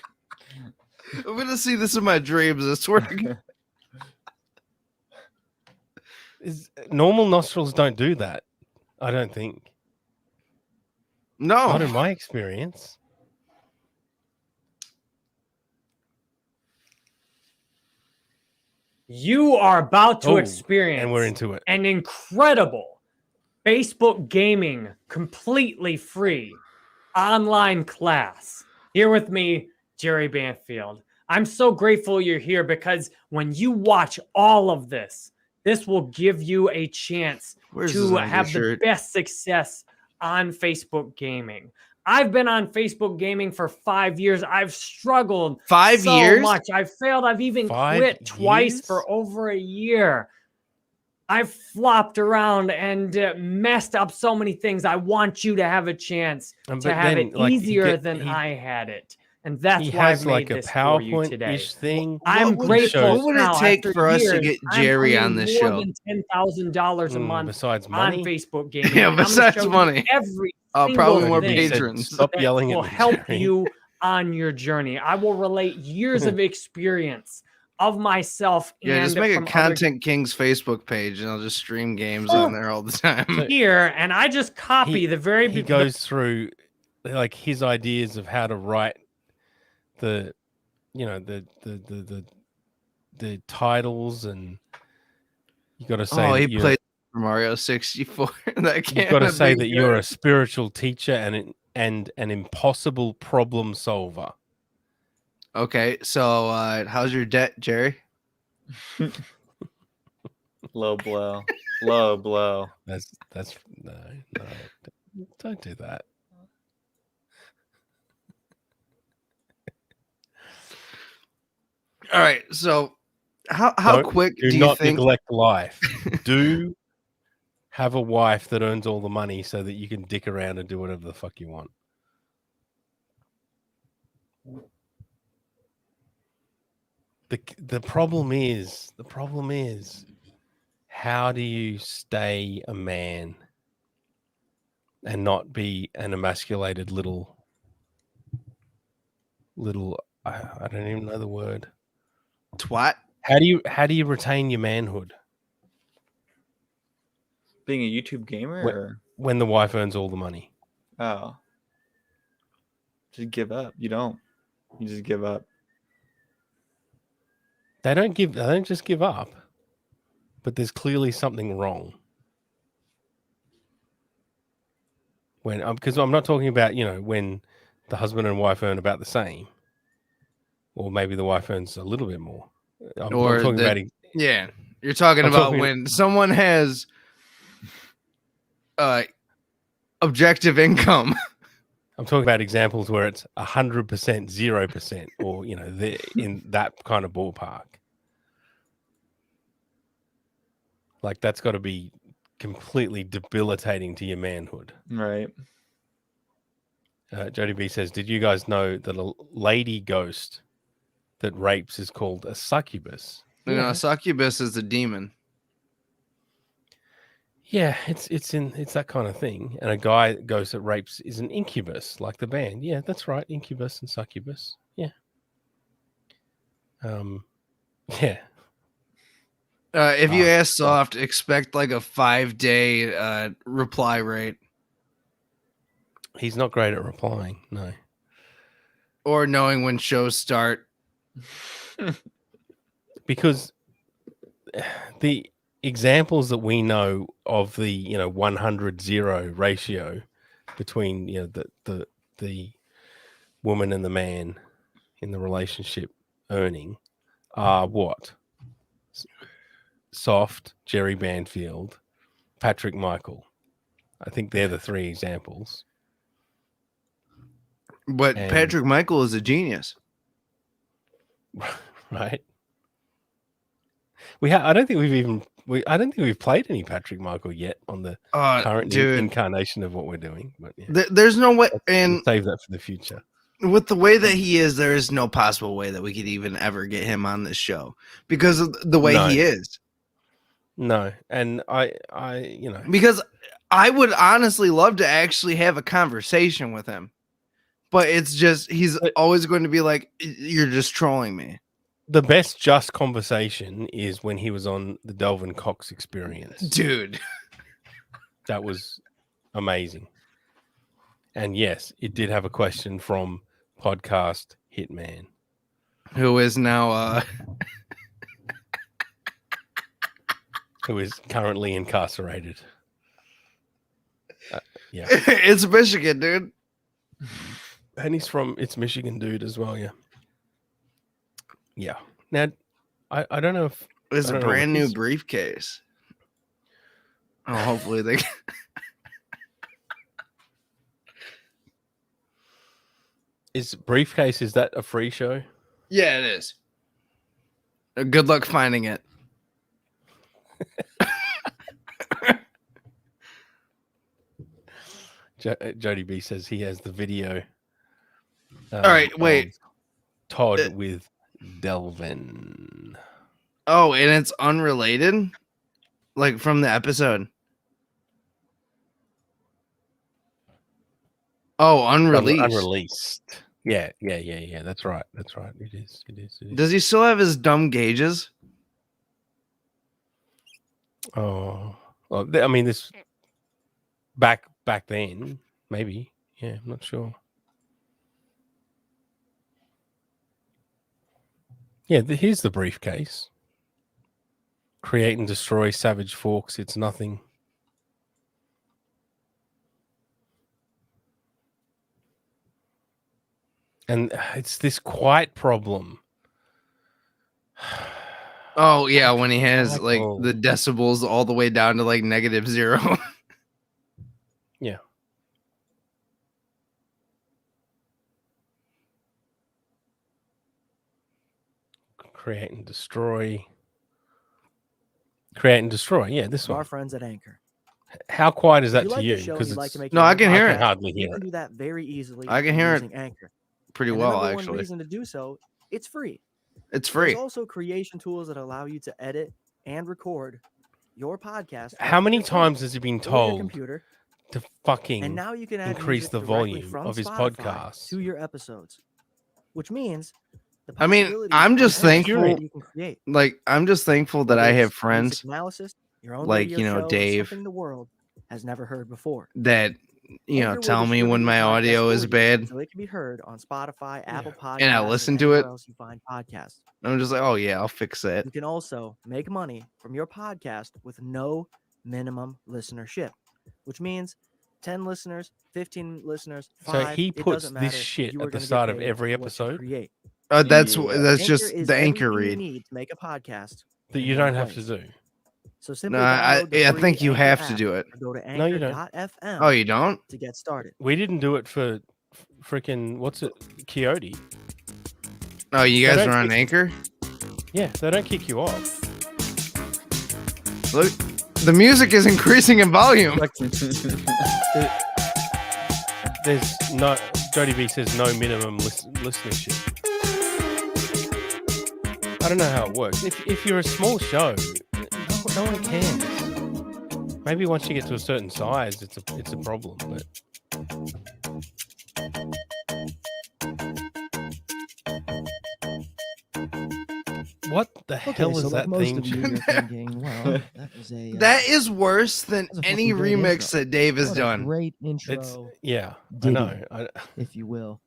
gonna see this in my dreams. I swear to God. Normal nostrils don't do that. I don't think. No, not in my experience. You are about to experience and we're into it. An incredible Facebook gaming, completely free online class. Here with me, Jerry Banfield. I'm so grateful you're here because when you watch all of this, this will give you a chance to have the best success on Facebook gaming. I've been on Facebook gaming for 5 years. I've struggled 5 so years? much. I've failed. I've even 5 quit twice years? for over a year. I've flopped around and messed up so many things. I want you to have a chance But to have then, it like, easier than I had it. And that's He why has I made like a this for you today. PowerPoint-ish thing. I'm What grateful. would it take for us to get Jerry on this show? More than $10,000 a month besides on money? Facebook gaming. Yeah, And I'm gonna besides show you money. every Probably single more thing patrons. Stop that yelling at will me, help Jerry. you on your journey. I will relate years of experience of myself. Yeah, just and make a from other Content Kings Facebook page, and I'll just stream games on there all the time. here, and I just copy the very He goes through like his ideas of how to write the the titles, and you got to say Oh, that he you're- played Mario 64. That you've can't got to have say been that you're a good. spiritual teacher and an impossible problem solver. Okay, so how's your debt, Jerry? Low blow. Low blow. That's no, don't do that. All right, so how Don't- quick do do you not think? neglect life. Do have a wife that earns all the money so that you can dick around and do whatever the fuck you want. The problem is how do you stay a man and not be an emasculated little I don't even know the word. Twat. How do you retain your manhood Being a YouTube gamer? Or? when the wife earns all the money? Oh. Just give up. You don't. You just give up. They don't just give up, but there's clearly something wrong. When because I'm not talking about, when the husband and wife earn about the same, or maybe the wife earns a little bit more. I'm talking about yeah, you're talking I'm about talking- when someone has objective income. I'm talking about examples where it's 100%, 0%, or in that kind of ballpark. Like that's got to be completely debilitating to your manhood. Right. Jody B says, "Did you guys know that a lady ghost that rapes is called a succubus?" A succubus is a demon. Yeah, it's that kind of thing. And a guy ghost that rapes is an incubus, like the band. Yeah, that's right, incubus and succubus. Yeah. Yeah. If you ask Soft, expect like a 5-day reply rate. He's not great at replying, no. Or knowing when shows start. Because the examples that we know of the 100-0 ratio between the woman and the man in the relationship earning are what? Soft, Jerry Banfield, Patrick Michael. I think they're the three examples. But And- Patrick Michael is a genius. Right? I don't think we've played any Patrick Michael yet on the current dude. incarnation of what we're doing. But yeah, There's no way, we'll and save that for the future. with the way that he is, there is no possible way that we could even ever get him on this show because of the way No. he is. No, and I Because I would honestly love to actually have a conversation with him, but it's just he's always going to be like, "You're just trolling me." the best just conversation is when he was on the Delvin Cox Experience. Dude, that was amazing. And yes, it did have a question from podcast Hitman, who is now who is currently incarcerated. Yeah, it's Michigan, dude. and it's Michigan dude as well. Yeah. Now, I don't know if It's I a don't know brand what new this- briefcase. Oh, hopefully they. Is Briefcase, is that a free show? Yeah, it is. Good luck finding it. Jody B says he has the video. All right, wait. of Todd with Delvin. Oh, and it's unrelated? Like from the episode. Oh, unreleased. Unreleased. Yeah. That's right. It is. Does he still have his dumb gauges? Oh, well, I mean, this back then, maybe. Yeah, I'm not sure. Yeah, here's the briefcase. Create and destroy Savage Forks. It's nothing. And it's this quiet problem. Oh yeah, when he has like Oh. the decibels all the way down to like -0. Yeah. Create and destroy. Create and destroy. Yeah, this Our one. friends at Anchor. How quiet is If that you to like you? the show and Because you'd like to make No, your I own can hear podcast, it. hardly You hear can it. do that very easily. I can hear it using Anchor. pretty And well, the number one actually. reason to do so, it's free. It's free. There's also creation tools that allow you to edit and record your podcast. How on many your phone times has he been or your told computer, to fucking and now you can add increase music the directly volume from of his Spotify podcast? to your episodes, which means the I mean, possibilities I'm are just endless thankful. that you can create. Like, I'm just thankful that Whether I have it's friends music analysis, your own like, radio you know, show, or Dave, something the world has never heard before. that, you know, Anchor will tell me distribute when your my podcast audio for is you bad. so it can be heard on Spotify, Apple Podcasts, And I listen to anywhere it. else you find podcasts. I'm just like, oh yeah, I'll fix that. You can also make money from your podcast with no minimum listenership, which means 10 listeners, 15 listeners, 5. So he it puts doesn't this matter. shit You at are the gonna get start of paid every for what you episode? create. That's Anchor just is the anchor everything you read. need to make a podcast That in you one don't have to place. do. So No, simply I download the free think you Anchor have to app do it. or go to No, you don't. anchor.fm Oh, you don't? to get started. We didn't do it for freaking what's it, Coyote. Oh, you They guys don't are on kick- Anchor? Yeah, they don't kick you off. Look, the music is increasing in volume. There's no. Jody B says no minimum listenership. I don't know how it works. If you're a small show, no one cares. Maybe once you get to a certain size, it's a problem. But what the hell so is like that most theme of you, tune? you're thinking, well, that was a That is worse than was a any fucking great remix intro. that Dave has What a done. great intro. It's yeah, I ditty, know. if you will.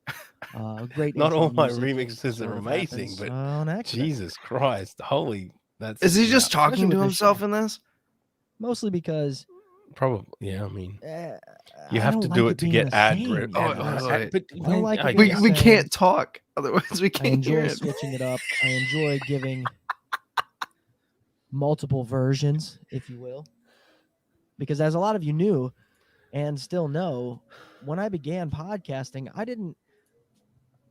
Great. Not intro all my music remixes sort are of amazing, happens but on accident. Jesus Christ, holy, that's Is he just yeah, talking Especially to with this himself show. in this? Mostly because probably yeah. I mean, you I have don't to like do it it to being get the ad. same, Oh, guys. wait. But I don't like it We, being the we same. can't talk. Otherwise, we I can't hear enjoy it. switching it up. I enjoy giving multiple versions, if you will. Because as a lot of you knew and still know, when I began podcasting,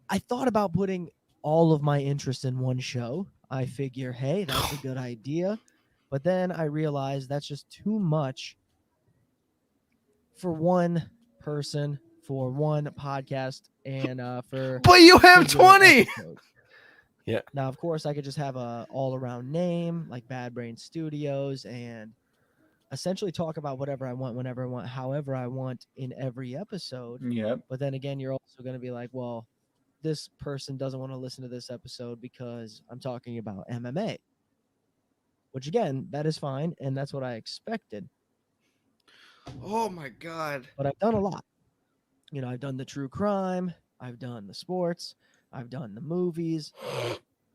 I thought about putting all of my interest in one show. I figure, hey, that's a good idea. But then I realized that's just too much for one person, for one podcast, and for. But you have singular 20. episodes. Yeah. Now, of course, I could just have a all-around name like Bad Brain Studios and essentially talk about whatever I want, whenever I want, however I want in every episode. Yep. But then again, you're also going to be like, well, this person doesn't want to listen to this episode because I'm talking about MMA. Which again, that is fine, and that's what I expected. Oh my god. But I've done a lot. You know, I've done the true crime, I've done the sports, I've done the movies.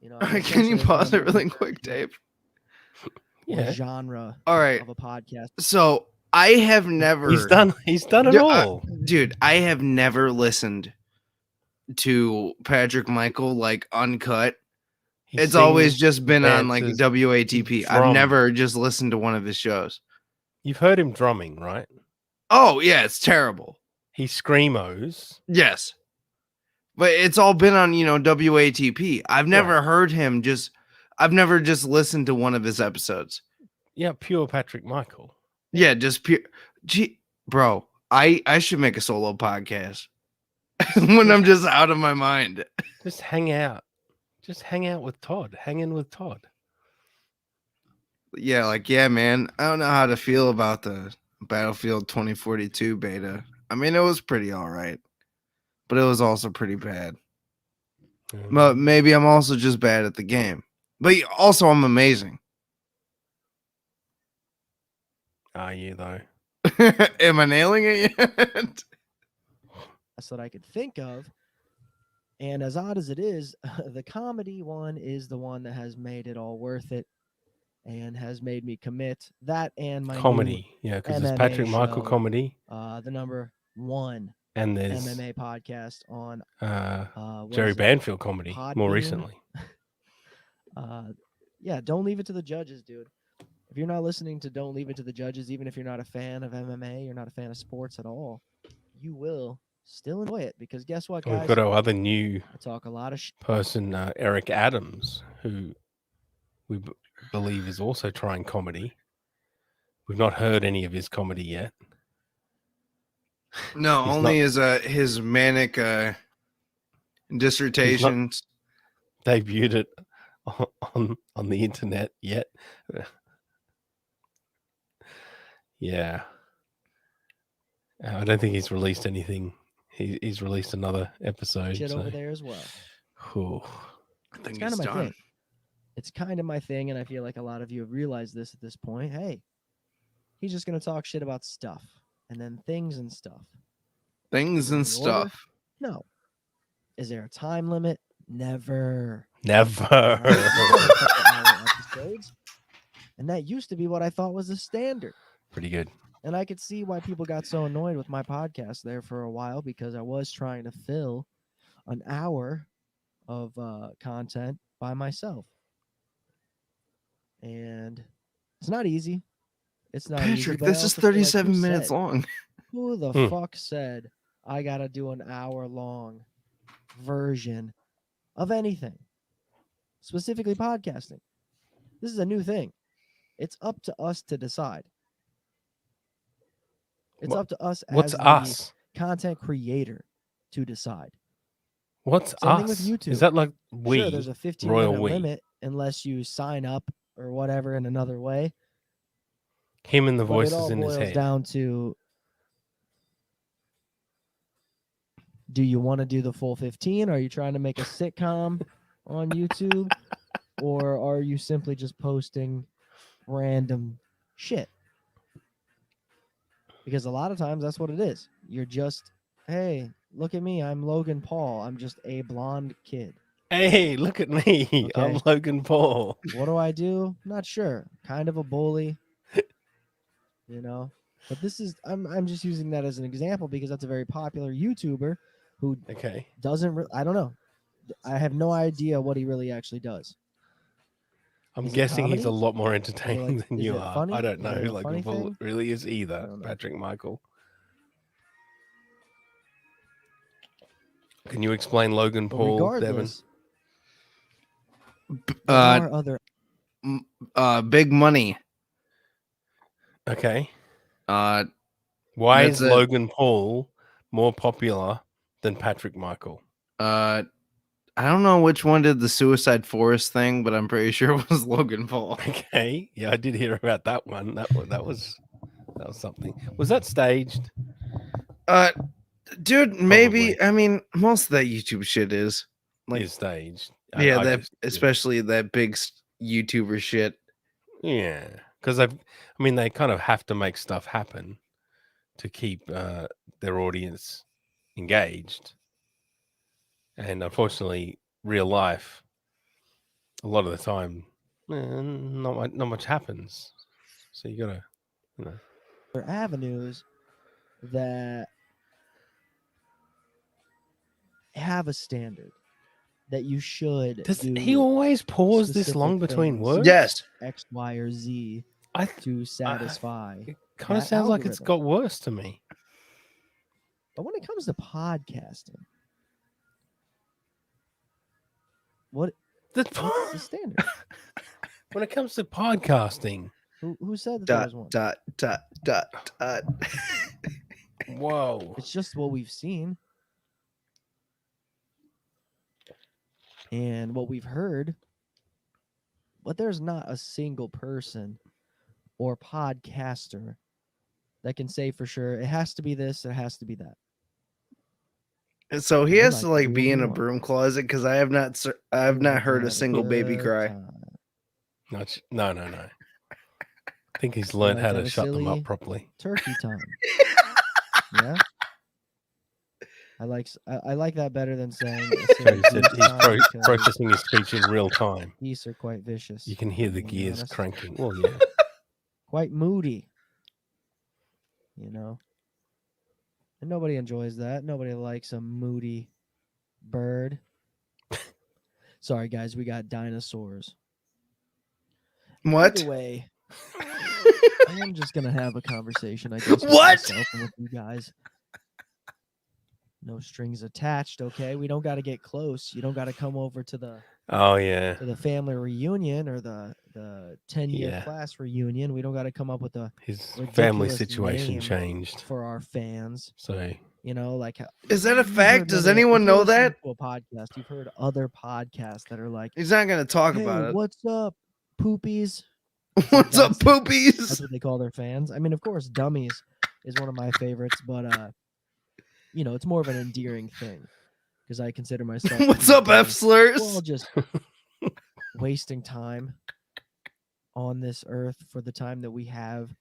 You know, I've Can you essentially pause done it really quick, Dave? what genre All right. of a podcast. So I have never. He's done it Dude, all. Dude, I have never listened to Patrick Michael like uncut. He It's always sings, just been on like dances, WATP. I've drum. never just listened to one of his shows. You've heard him drumming, right? Oh yeah, it's terrible. He screamos. Yes. But it's all been on, you know, WATP. I've never heard him just I've never just listened to one of his episodes. Yeah, pure Patrick Michael. Yeah, just pure bro, I should make a solo podcast when I'm just out of my mind. Just hang out. Just hang out with Todd. Hang in with Todd. Yeah, like, yeah, man. I don't know how to feel about the Battlefield 2042 beta. I mean, it was pretty all right, but it was also pretty bad. But maybe I'm also just bad at the game. But also, I'm amazing. Are you though? Am I nailing it yet? That's what I could think of. And as odd as it is, the comedy one is the one that has made it all worth it and has made me commit that and my Comedy, yeah, because there's MMA Patrick Michael show, comedy, the number 1 and there's MMA podcast on what Jerry is it? Banfield comedy more Podbean? recently. Yeah, don't leave it to the judges, dude. If you're not listening to Don't Leave It to the Judges, even if you're not a fan of MMA, you're not a fan of sports at all, you will still enjoy it because guess what, guys? We've got our other new I talk a lot of person, Eric Adams, who we believe is also trying comedy. We've not heard any of his comedy yet. No, He's only not- his manic dissertations. debuted it on the internet yet. Yeah. I don't think he's released anything. He's released another episode. shit so- over there as well. Whew. I think It's kind of he's my done. thing. It's kind of my thing, and I feel like a lot of you have realized this at this point. Hey, he's just gonna talk shit about stuff, and then things and stuff. Things and In order? stuff. No. Is there a time limit? Never. Never. Hour episodes. And that used to be what I thought was the standard. Pretty good. And I could see why people got so annoyed with my podcast there for a while because I was trying to fill an hour of content by myself. And it's not easy. It's not easy. Patrick, but I this is also feel like 37 who minutes said- long. Who the Hmm. fuck said I got to do an hour-long version of anything? Specifically podcasting. This is a new thing. It's up to us to decide. It's What- up to us what's as the us? content creator to decide. What's Same thing us? with YouTube. Is that like we? Sure, there's a 15 royal minute we? limit unless you sign up or whatever in another way. Him and the But voices it all in his boils head. down to, do you want to do the full 15? Are you trying to make a sitcom on YouTube? Or are you simply just posting random shit? Because a lot of times that's what it is. You're just, hey, look at me. I'm Logan Paul. I'm just a blonde kid. Hey, look at me. I'm Okay. Logan Paul. What do I do? Not sure. Kind of a bully. You know? But this is I'm just using that as an example because that's a very popular YouTuber who doesn't I don't know. I have no idea what he really actually does. I'm Is it guessing he's a comedy? lot more Or, entertaining like, than is you it are. funny? I don't Is know it who a Logan funny Paul thing? really is either, don't know. Patrick Michael. Can you explain Logan But Paul, Devin? regardless, there are other Big Money. Okay. Why Why is Logan Paul more popular than Patrick Michael? I don't know which one did the Suicide Forest thing, but I'm pretty sure it was Logan Paul. Okay. Yeah, I did hear about that one. That was something. Was that staged? Dude, maybe. I mean, most of that YouTube shit is Is staged. yeah, I that just- especially that big YouTuber shit. Yeah, because I mean, they kind of have to make stuff happen to keep their audience engaged, and unfortunately, real life, a lot of the time, not much happens. So you gotta, you know. other avenues that have a standard that you should Does do he always pause this long specific between things, words? Yes. X, Y, or Z I to satisfy. Kind of that sounds like it's algorithm. got worse to me. But when it comes to podcasting, what's the standard? When it comes to podcasting, Who said that there Dot was one? dot dot dot dot. Whoa. It's just what we've seen. And what we've heard, but there's not a single person or podcaster that can say for sure it has to be this, it has to be that. And so he You're has to like, like be "Who in you a want?" broom closet because I have not heard a Have single baby good cry. time. No. I think he's learned Like how have to a shut them silly up properly. Turkey time. Yeah. I like that better than saying So he said he's processing his speech in real time. Geese are quite vicious. You can hear the to be gears honest. cranking. Well, yeah. Quite moody. You know. And nobody enjoys that. Nobody likes a moody bird. Sorry, guys, we got dinosaurs. What? Either way, I am just gonna have a conversation, I guess. With myself and with you guys. No strings attached, okay? We don't got to get close. You don't got to come over to the Oh yeah. to the family reunion or the 10-year Yeah. class reunion. We don't got to come up with a His family ridiculous situation name changed. for our fans. So You know, like Is that a you've fact? heard Does many- if anyone you know listen that? to a podcast, you've heard other podcasts that are like, He's not going to talk "Hey, about it. what's up, poopies?" What's up, That's poopies? what they call their fans. I mean, of course, dummies is one of my favorites, but you know, it's more of an endearing thing because I consider myself. to What's be a up, dummy. F slurs? We're all just wasting time on this earth for the time that we have,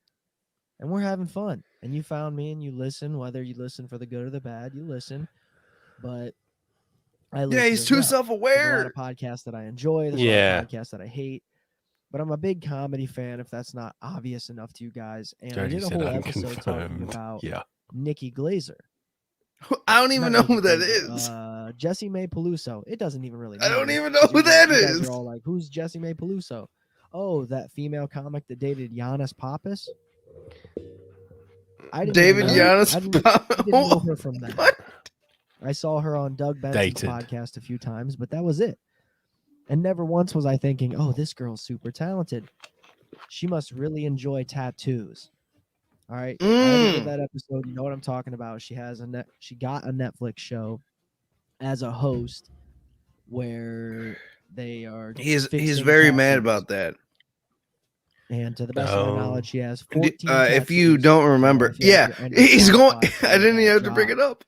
and we're having fun. And you found me, and you listen. Whether you listen for the good or the bad, you listen. But I listen. Yeah, he's as too well. There's a lot self-aware. of podcasts that I enjoy. There's a Yeah. lot of podcasts that I hate. But I'm a big comedy fan, if that's not obvious enough to you guys. And I Jody did a said whole episode talking unconfirmed. about Yeah. Nikki Glazer. I don't even know Not who Nikki that Glazer, is. Jesse May Peluso. It doesn't even really I matter. don't even know 'cause who you guys- that you guys is. are all like, who's Jesse May Peluso? Oh, that female comic that dated Giannis Pappas. I didn't David even know, Giannis I didn't know her from that. What? I saw her on Doug Benson's Dated. podcast a few times, but that was it. And never once was I thinking, oh, this girl's super talented. She must really enjoy tattoos. All right. I already did that episode. You know what I'm talking about. She has she got a Netflix show as a host where they are He's fixing very mad tattoos. about that. And to the best of my knowledge, she has 14 If you tattoos. don't So remember, I feel like yeah, you're he's going. underqualified for I didn't even that have to bring job. it up.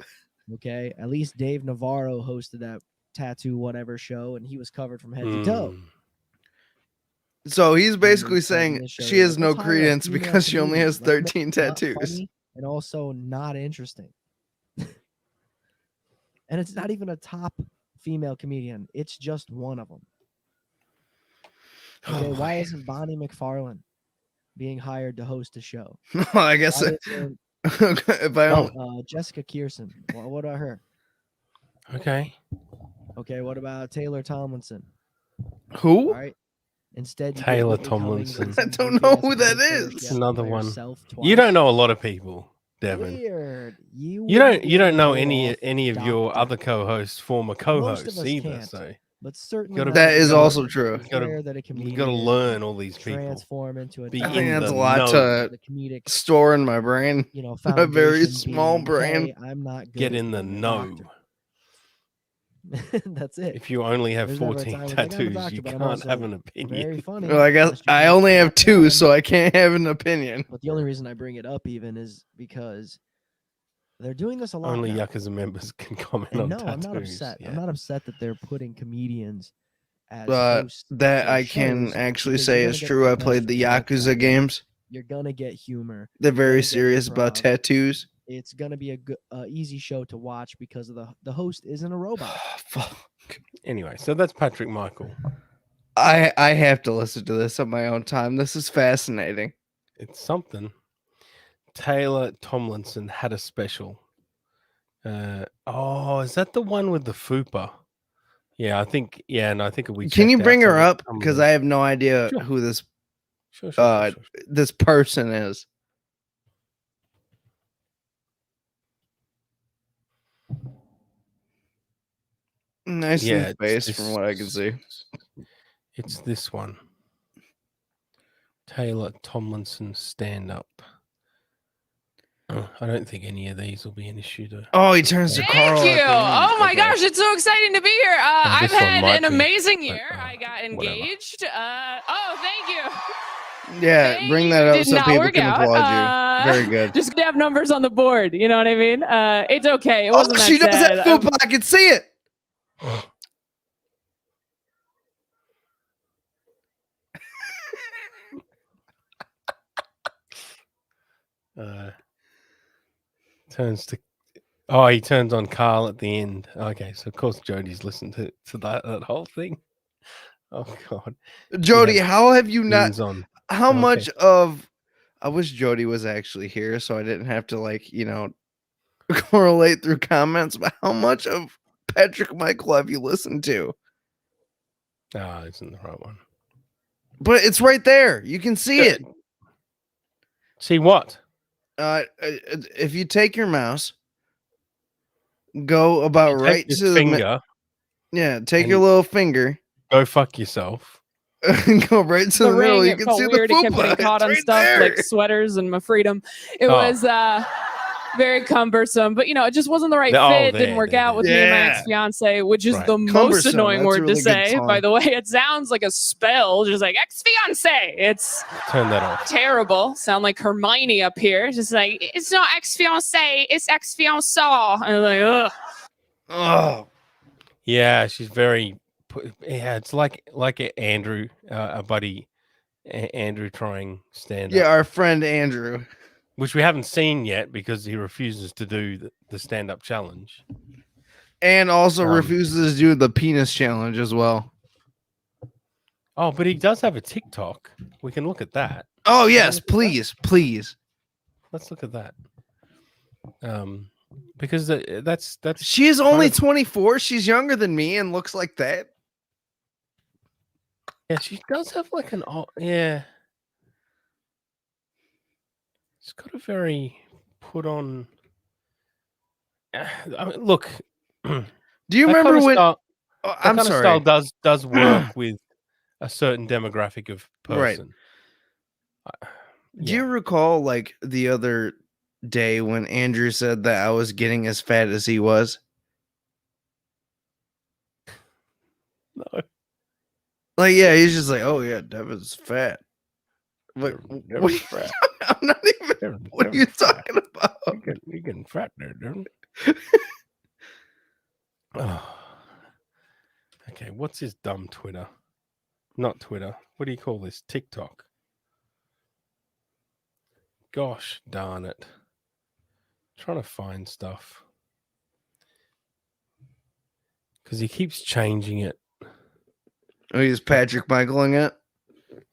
Okay. At least Dave Navarro hosted that tattoo whatever show, and he was covered from head to toe. So he's basically He's starting saying this show, she they're has like, no "Let's hire a credence female because she only comedian. has Let's make 13 it not tattoos. funny and also not interesting." And it's not even a top female comedian. It's just one of them. Okay, Oh why isn't Bonnie McFarlane being hired to host a show? No, I guess Why isn't- if I don't, Jessica Kierson. What about her? Okay. Okay, what about Taylor Tomlinson? Who? All right. Instead, you get Taylor Whitney Cummings Tomlinson. and some I don't know who goofy-ass that character is. she has to Another play one. herself You twice. don't know a lot of people, Devin. Weird. You You don't. wouldn't You don't even know go any off of your doctor. other co-hosts, former Most of co-hosts us either. can't, So but certainly gotta- not That is everyone. also true. It's You gotta- rare that a you comedian got to learn all these people. transform into a Be I think in that's the a lot know. to the comedic, store in my brain. you know, A very foundation small being, brain. "Hey, I'm not good Get at in the being a know. doctor." That's it. If you only have There's never a 14 time when it's like, "I'm a tattoos, doctor, you but I'm can't have also an opinion. very funny. Well, I guess unless you I can only have act two, one." so I can't have an opinion. But the only reason I bring it up even is because they're doing this a lot Only now. Yakuza members can comment And on no, tattoos. I'm not upset. Yeah. I'm not upset that they're putting comedians as But hosts that of I can shows actually because say you're is gonna get true. I the best played the results out Yakuza of it. games. You're gonna get humor. They're You're very gonna get serious about improv. tattoos. It's gonna be a good, easy show to watch because of the host isn't a robot. Anyway, so that's Patrick Michael. I have to listen to this on my own time. This is fascinating. It's something. Taylor Tomlinson had a special. Is that the one with the fupa? Yeah, I think. Yeah, and I think we. Can you checked out bring her some of- up? some of Because the- I have no idea Sure. who this Sure. this person is. Nice Yeah, new it's face this- from what I can see. It's this one. Taylor Tomlinson stand up. I don't think any of these will be an issue to. Oh, he turns to Carl. Thank you. at the end. Oh my Okay. gosh, it's so exciting to be here. I've this one had might an be, amazing but, year. I got whatever. engaged. Thank you. Yeah, bring that up Did so not people work can out. applaud you. Very good. Just to have numbers on the board. You know what I mean? It's okay. It Oh, wasn't she that does sad. have fupa. I can see it. Turns to. Oh, he turns on Carl at the end. Okay, so of course Jody's listened to that whole thing. Oh God, Jody, Yeah. how have you not? Pins on. How Okay. much of? I wish Jody was actually here, so I didn't have to correlate through comments. But how much of Patrick Michael have you listened to? Ah, it's in the right one. But it's right there. You can see it. See what? If you take your mouse, go about You take right this to the finger. take your and little finger, Go fuck yourself. and go right to the middle. ring, You it can felt see weird. the It kept getting fupa. caught It's on right stuff there. like sweaters and my freedom. It Oh. was very cumbersome, but it just wasn't the right Oh, fit. there, Didn't work there, out with me and my ex-fiance, which is Right. the most Cumbersome, annoying that's a word really to good say. By song. the way, it sounds like a spell, just like ex-fiance. It's Turn that off. terrible. Sound like Hermione up here, just like it's not ex-fiance, it's ex-fiancé. And I'm like, ugh. Oh, Yeah, she's very. Yeah, it's like Andrew, a buddy, Andrew trying stand up. yeah, our friend Andrew. Which we haven't seen yet because he refuses to do the stand up challenge. And also Um, refuses to do the penis challenge as well. Oh, but he does have a TikTok. We can look at that. Oh, Can we yes, look at that? please. Let's look at that. Because that's She's kind only of- 24. She's younger than me and looks like that. Yeah, she does have like an yeah. She's got a very put on. I mean, look. Do you remember when? Style, Oh, that I'm kind sorry. of style does work with a certain demographic of Right. person. Do you recall like the other day when Andrew said that I was getting as fat as he was? No. Like, yeah, he's just like, oh yeah, Devin's fat. Like, what are you, fat. I'm not even. What are you talking about? You're getting fat there, dude. Oh. Okay, what's his dumb Twitter? Not Twitter. What do you call this? TikTok. Gosh darn it. Trying to find stuff. Because he keeps changing it. Oh, he's Patrick Michaeling it.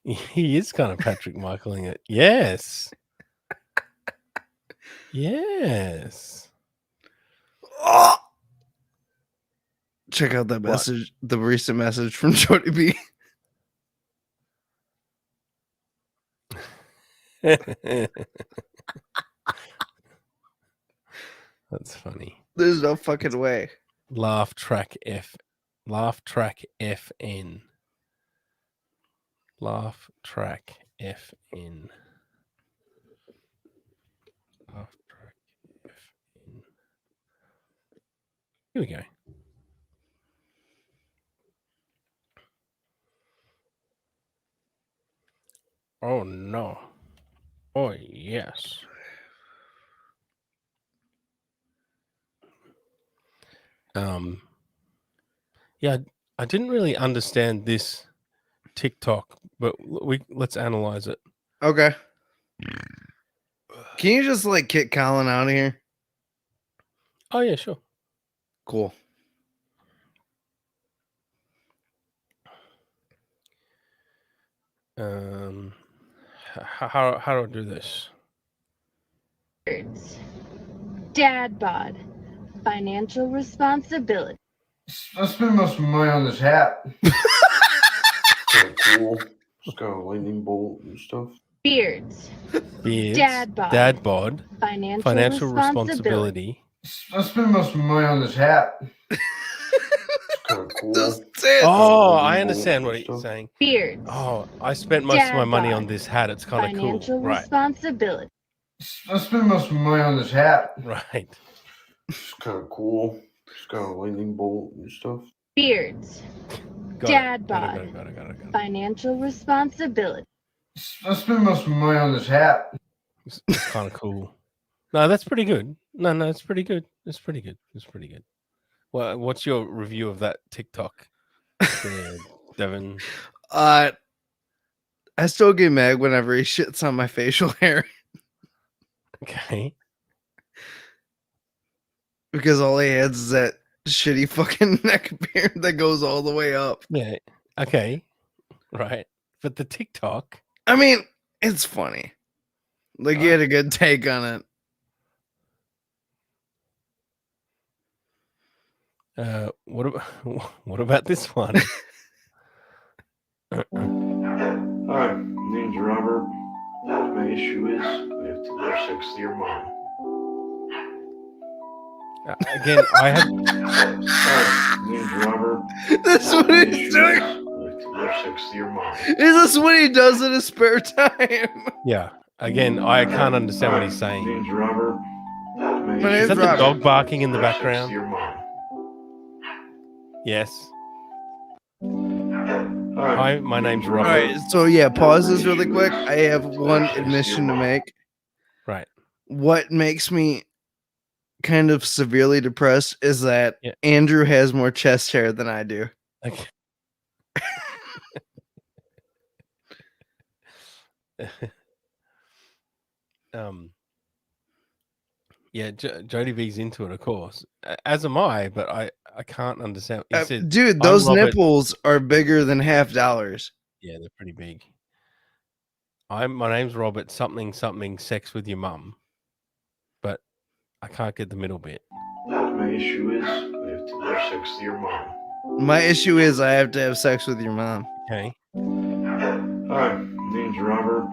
He is kind of Patrick Michaeling it. Yes. Yes. Oh! Check out that What? message, the recent message from Jody B. That's funny. There's no fucking way. Laugh track FN. Laugh track FN. Laugh track FN. Here we go. Oh no. Oh yes. Yeah, I didn't really understand this TikTok, but let's analyze it. Okay. Can you just like kick Colin out of here? Oh yeah, sure. Cool. How do I do this? Dad bod. Financial responsibility. I spend most of my money on this hat. So cool. It's got a lightning bolt and stuff. Beards. Beards, Dad bod. dad bod, Financial responsibility. I spend most of my money on this hat. It's kind of cool. Oh, I understand what you're saying. Beards. Oh, I spent most of my Dad money bod. on this hat. It's kind of cool. Financial Right. responsibility. I spend most of my money on this hat. Right. It's kind of cool. It's got a lightning bolt and stuff. Beards. Got Dad it. bod. Got it. Financial responsibility. I spend most of my money on this hat. It's kind of cool. No, that's pretty good. No, it's pretty good. It's pretty good. It's pretty good. Well, what's your review of that TikTok, there, Devin? I still get mad whenever he shits on my facial hair. Okay. because all he has is that shitty fucking neck beard that goes all the way up. Yeah. Okay. Right. But the TikTok. I mean, it's funny. Like you had a good take on it. What about this one? Hi, name's Robert. My issue is I have to have sex with your mom. Again, I have. Hi, name's Robert. That's what My he's issue doing. is I have to have sex with your mom. Is this what he does in his spare time? Yeah. Again, I can't understand what he's saying. Name's Robert. My My Is name's that the Robert. dog barking in the Have sex with background? your mom. Yes. Hi, Hi, my name's All Robert. right, so yeah, pause this really quick. I have one admission to make. Right. What makes me kind of severely depressed is that Yeah. Andrew has more chest hair than I do. Okay. Yeah, Jody V's into it, of course. As am I, but I can't understand. He said, Dude, "I'm those Robert." nipples are bigger than $50. Yeah, they're pretty big. My name's Robert. Something sex with your mum, but I can't get the middle bit. My issue is I have to have sex with your mom. My issue is I have to have sex with your mom. Okay. Hi, name's Robert.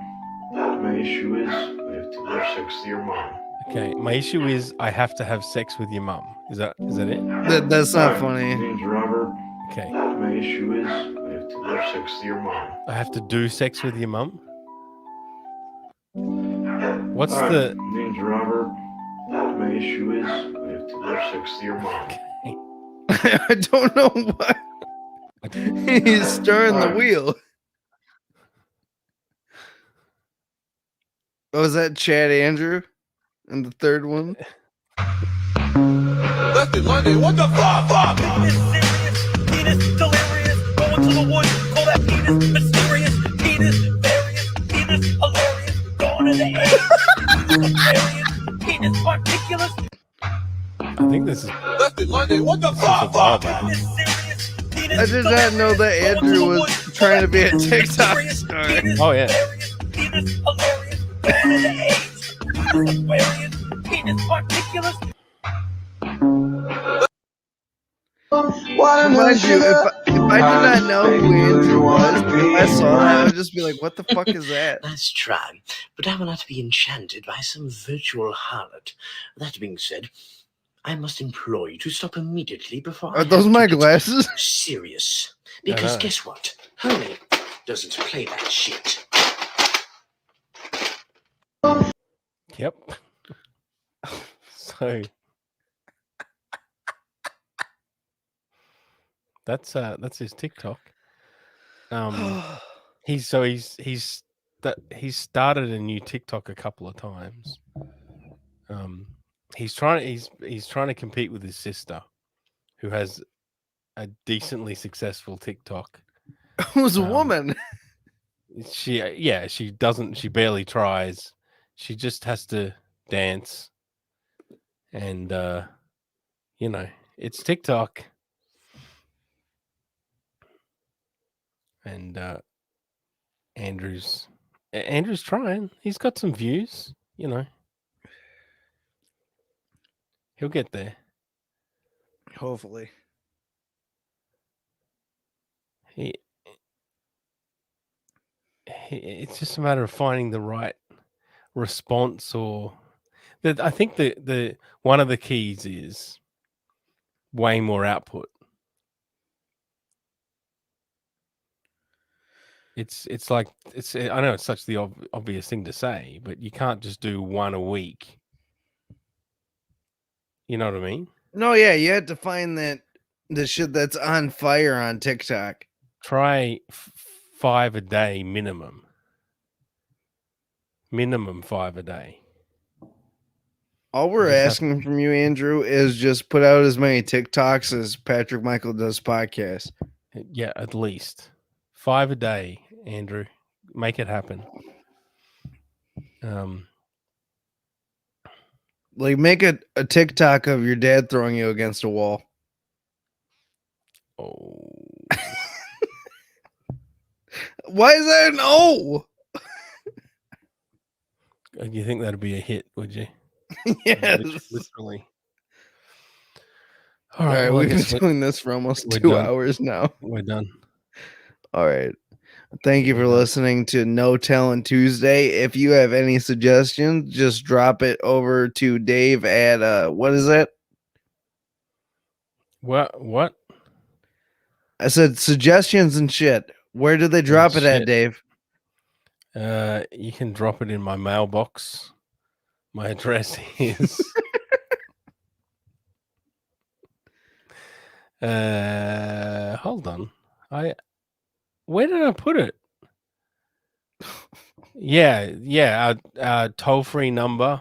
My issue is I have to have sex with your mom. Okay. My issue is I have to have sex with your mum. Is that it? That's not Hi, funny. name's Robert. Okay. My issue is I have to have sex with your mom. I have to do sex with your mum. What's Hi, the? name's Robert. My issue is I have to have sex with your mom. I don't know what. He's stirring the wheel. Oh, is that Chad Andrew? And the third one? Left in London, what the fuck? Penis serious, penis delirious, going to the woods, call that penis mysterious, penis various, penis hilarious, going to the penis Aquarius, penis particulous. I think this is. Left in London, what the fuck? Penis serious, penis I did not know that Andrew was trying to be a TikTok star. Oh yeah. penis hilarious, going to the penis Aquarius, penis particulous. Mind you, if I did not know who Andrew was, if I saw that, I would just be like, what the fuck is that? Nice try, but I will not be enchanted by some virtual harlot. That being said, I must implore you to stop immediately before I Are those have my to get glasses? serious. I Because know. guess what? Honey doesn't play that shit. Yep. So that's his TikTok. He's started a new TikTok a couple of times. He's trying to compete with his sister, who has a decently successful TikTok. Who's a woman? She barely tries. She just has to dance. And it's TikTok. And Andrew's trying. He's got some views, He'll get there. Hopefully. It's just a matter of finding the right response, or that I think the one of the keys is way more output. It's like I know it's such the obvious thing to say, but you can't just do one a week. You know what I mean? No, yeah, you had to find that the shit that's on fire on TikTok. Try 5 a day minimum. Minimum 5 a day. All we're asking from you, Andrew, is just put out as many TikToks as Patrick Michael does podcasts. Yeah, at least 5 a day, Andrew. Make it happen. Like make a TikTok of your dad throwing you against a wall. Oh. Why is that an O? You think that'd be a hit, would you? Yes. Literally. All right, well, I we've guess been doing this for almost we're 2 done. hours now. We're done. All right. Thank you for listening to No Talent Tuesday. If you have any suggestions, just drop it over to Dave at what is it? What? I said suggestions and shit. Where did they drop it at, shit. Dave? You can drop it in my mailbox. My address is hold on. Where did I put it? Yeah. Our toll-free number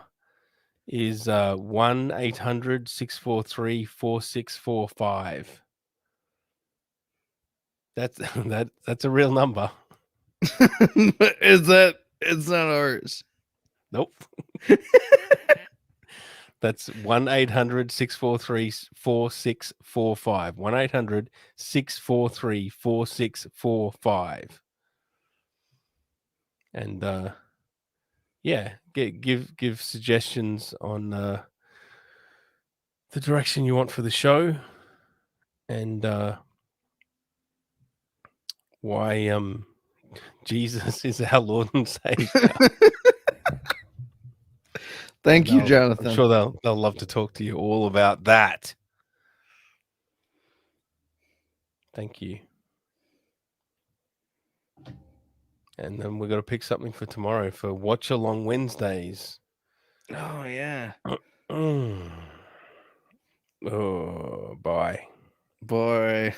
is 1-800-643-4645. That's a real number. Is that? It's not ours. Nope. That's 1-800-643-4645. 1-800-643-4645. And yeah, give suggestions on the direction you want for the show, and why Jesus is our Lord and Savior. Thank you, Jonathan. I'm sure they'll love to talk to you all about that. Thank you. And then we're going to pick something for tomorrow for Watch Along Wednesdays. Oh, yeah. Oh, bye. Boy.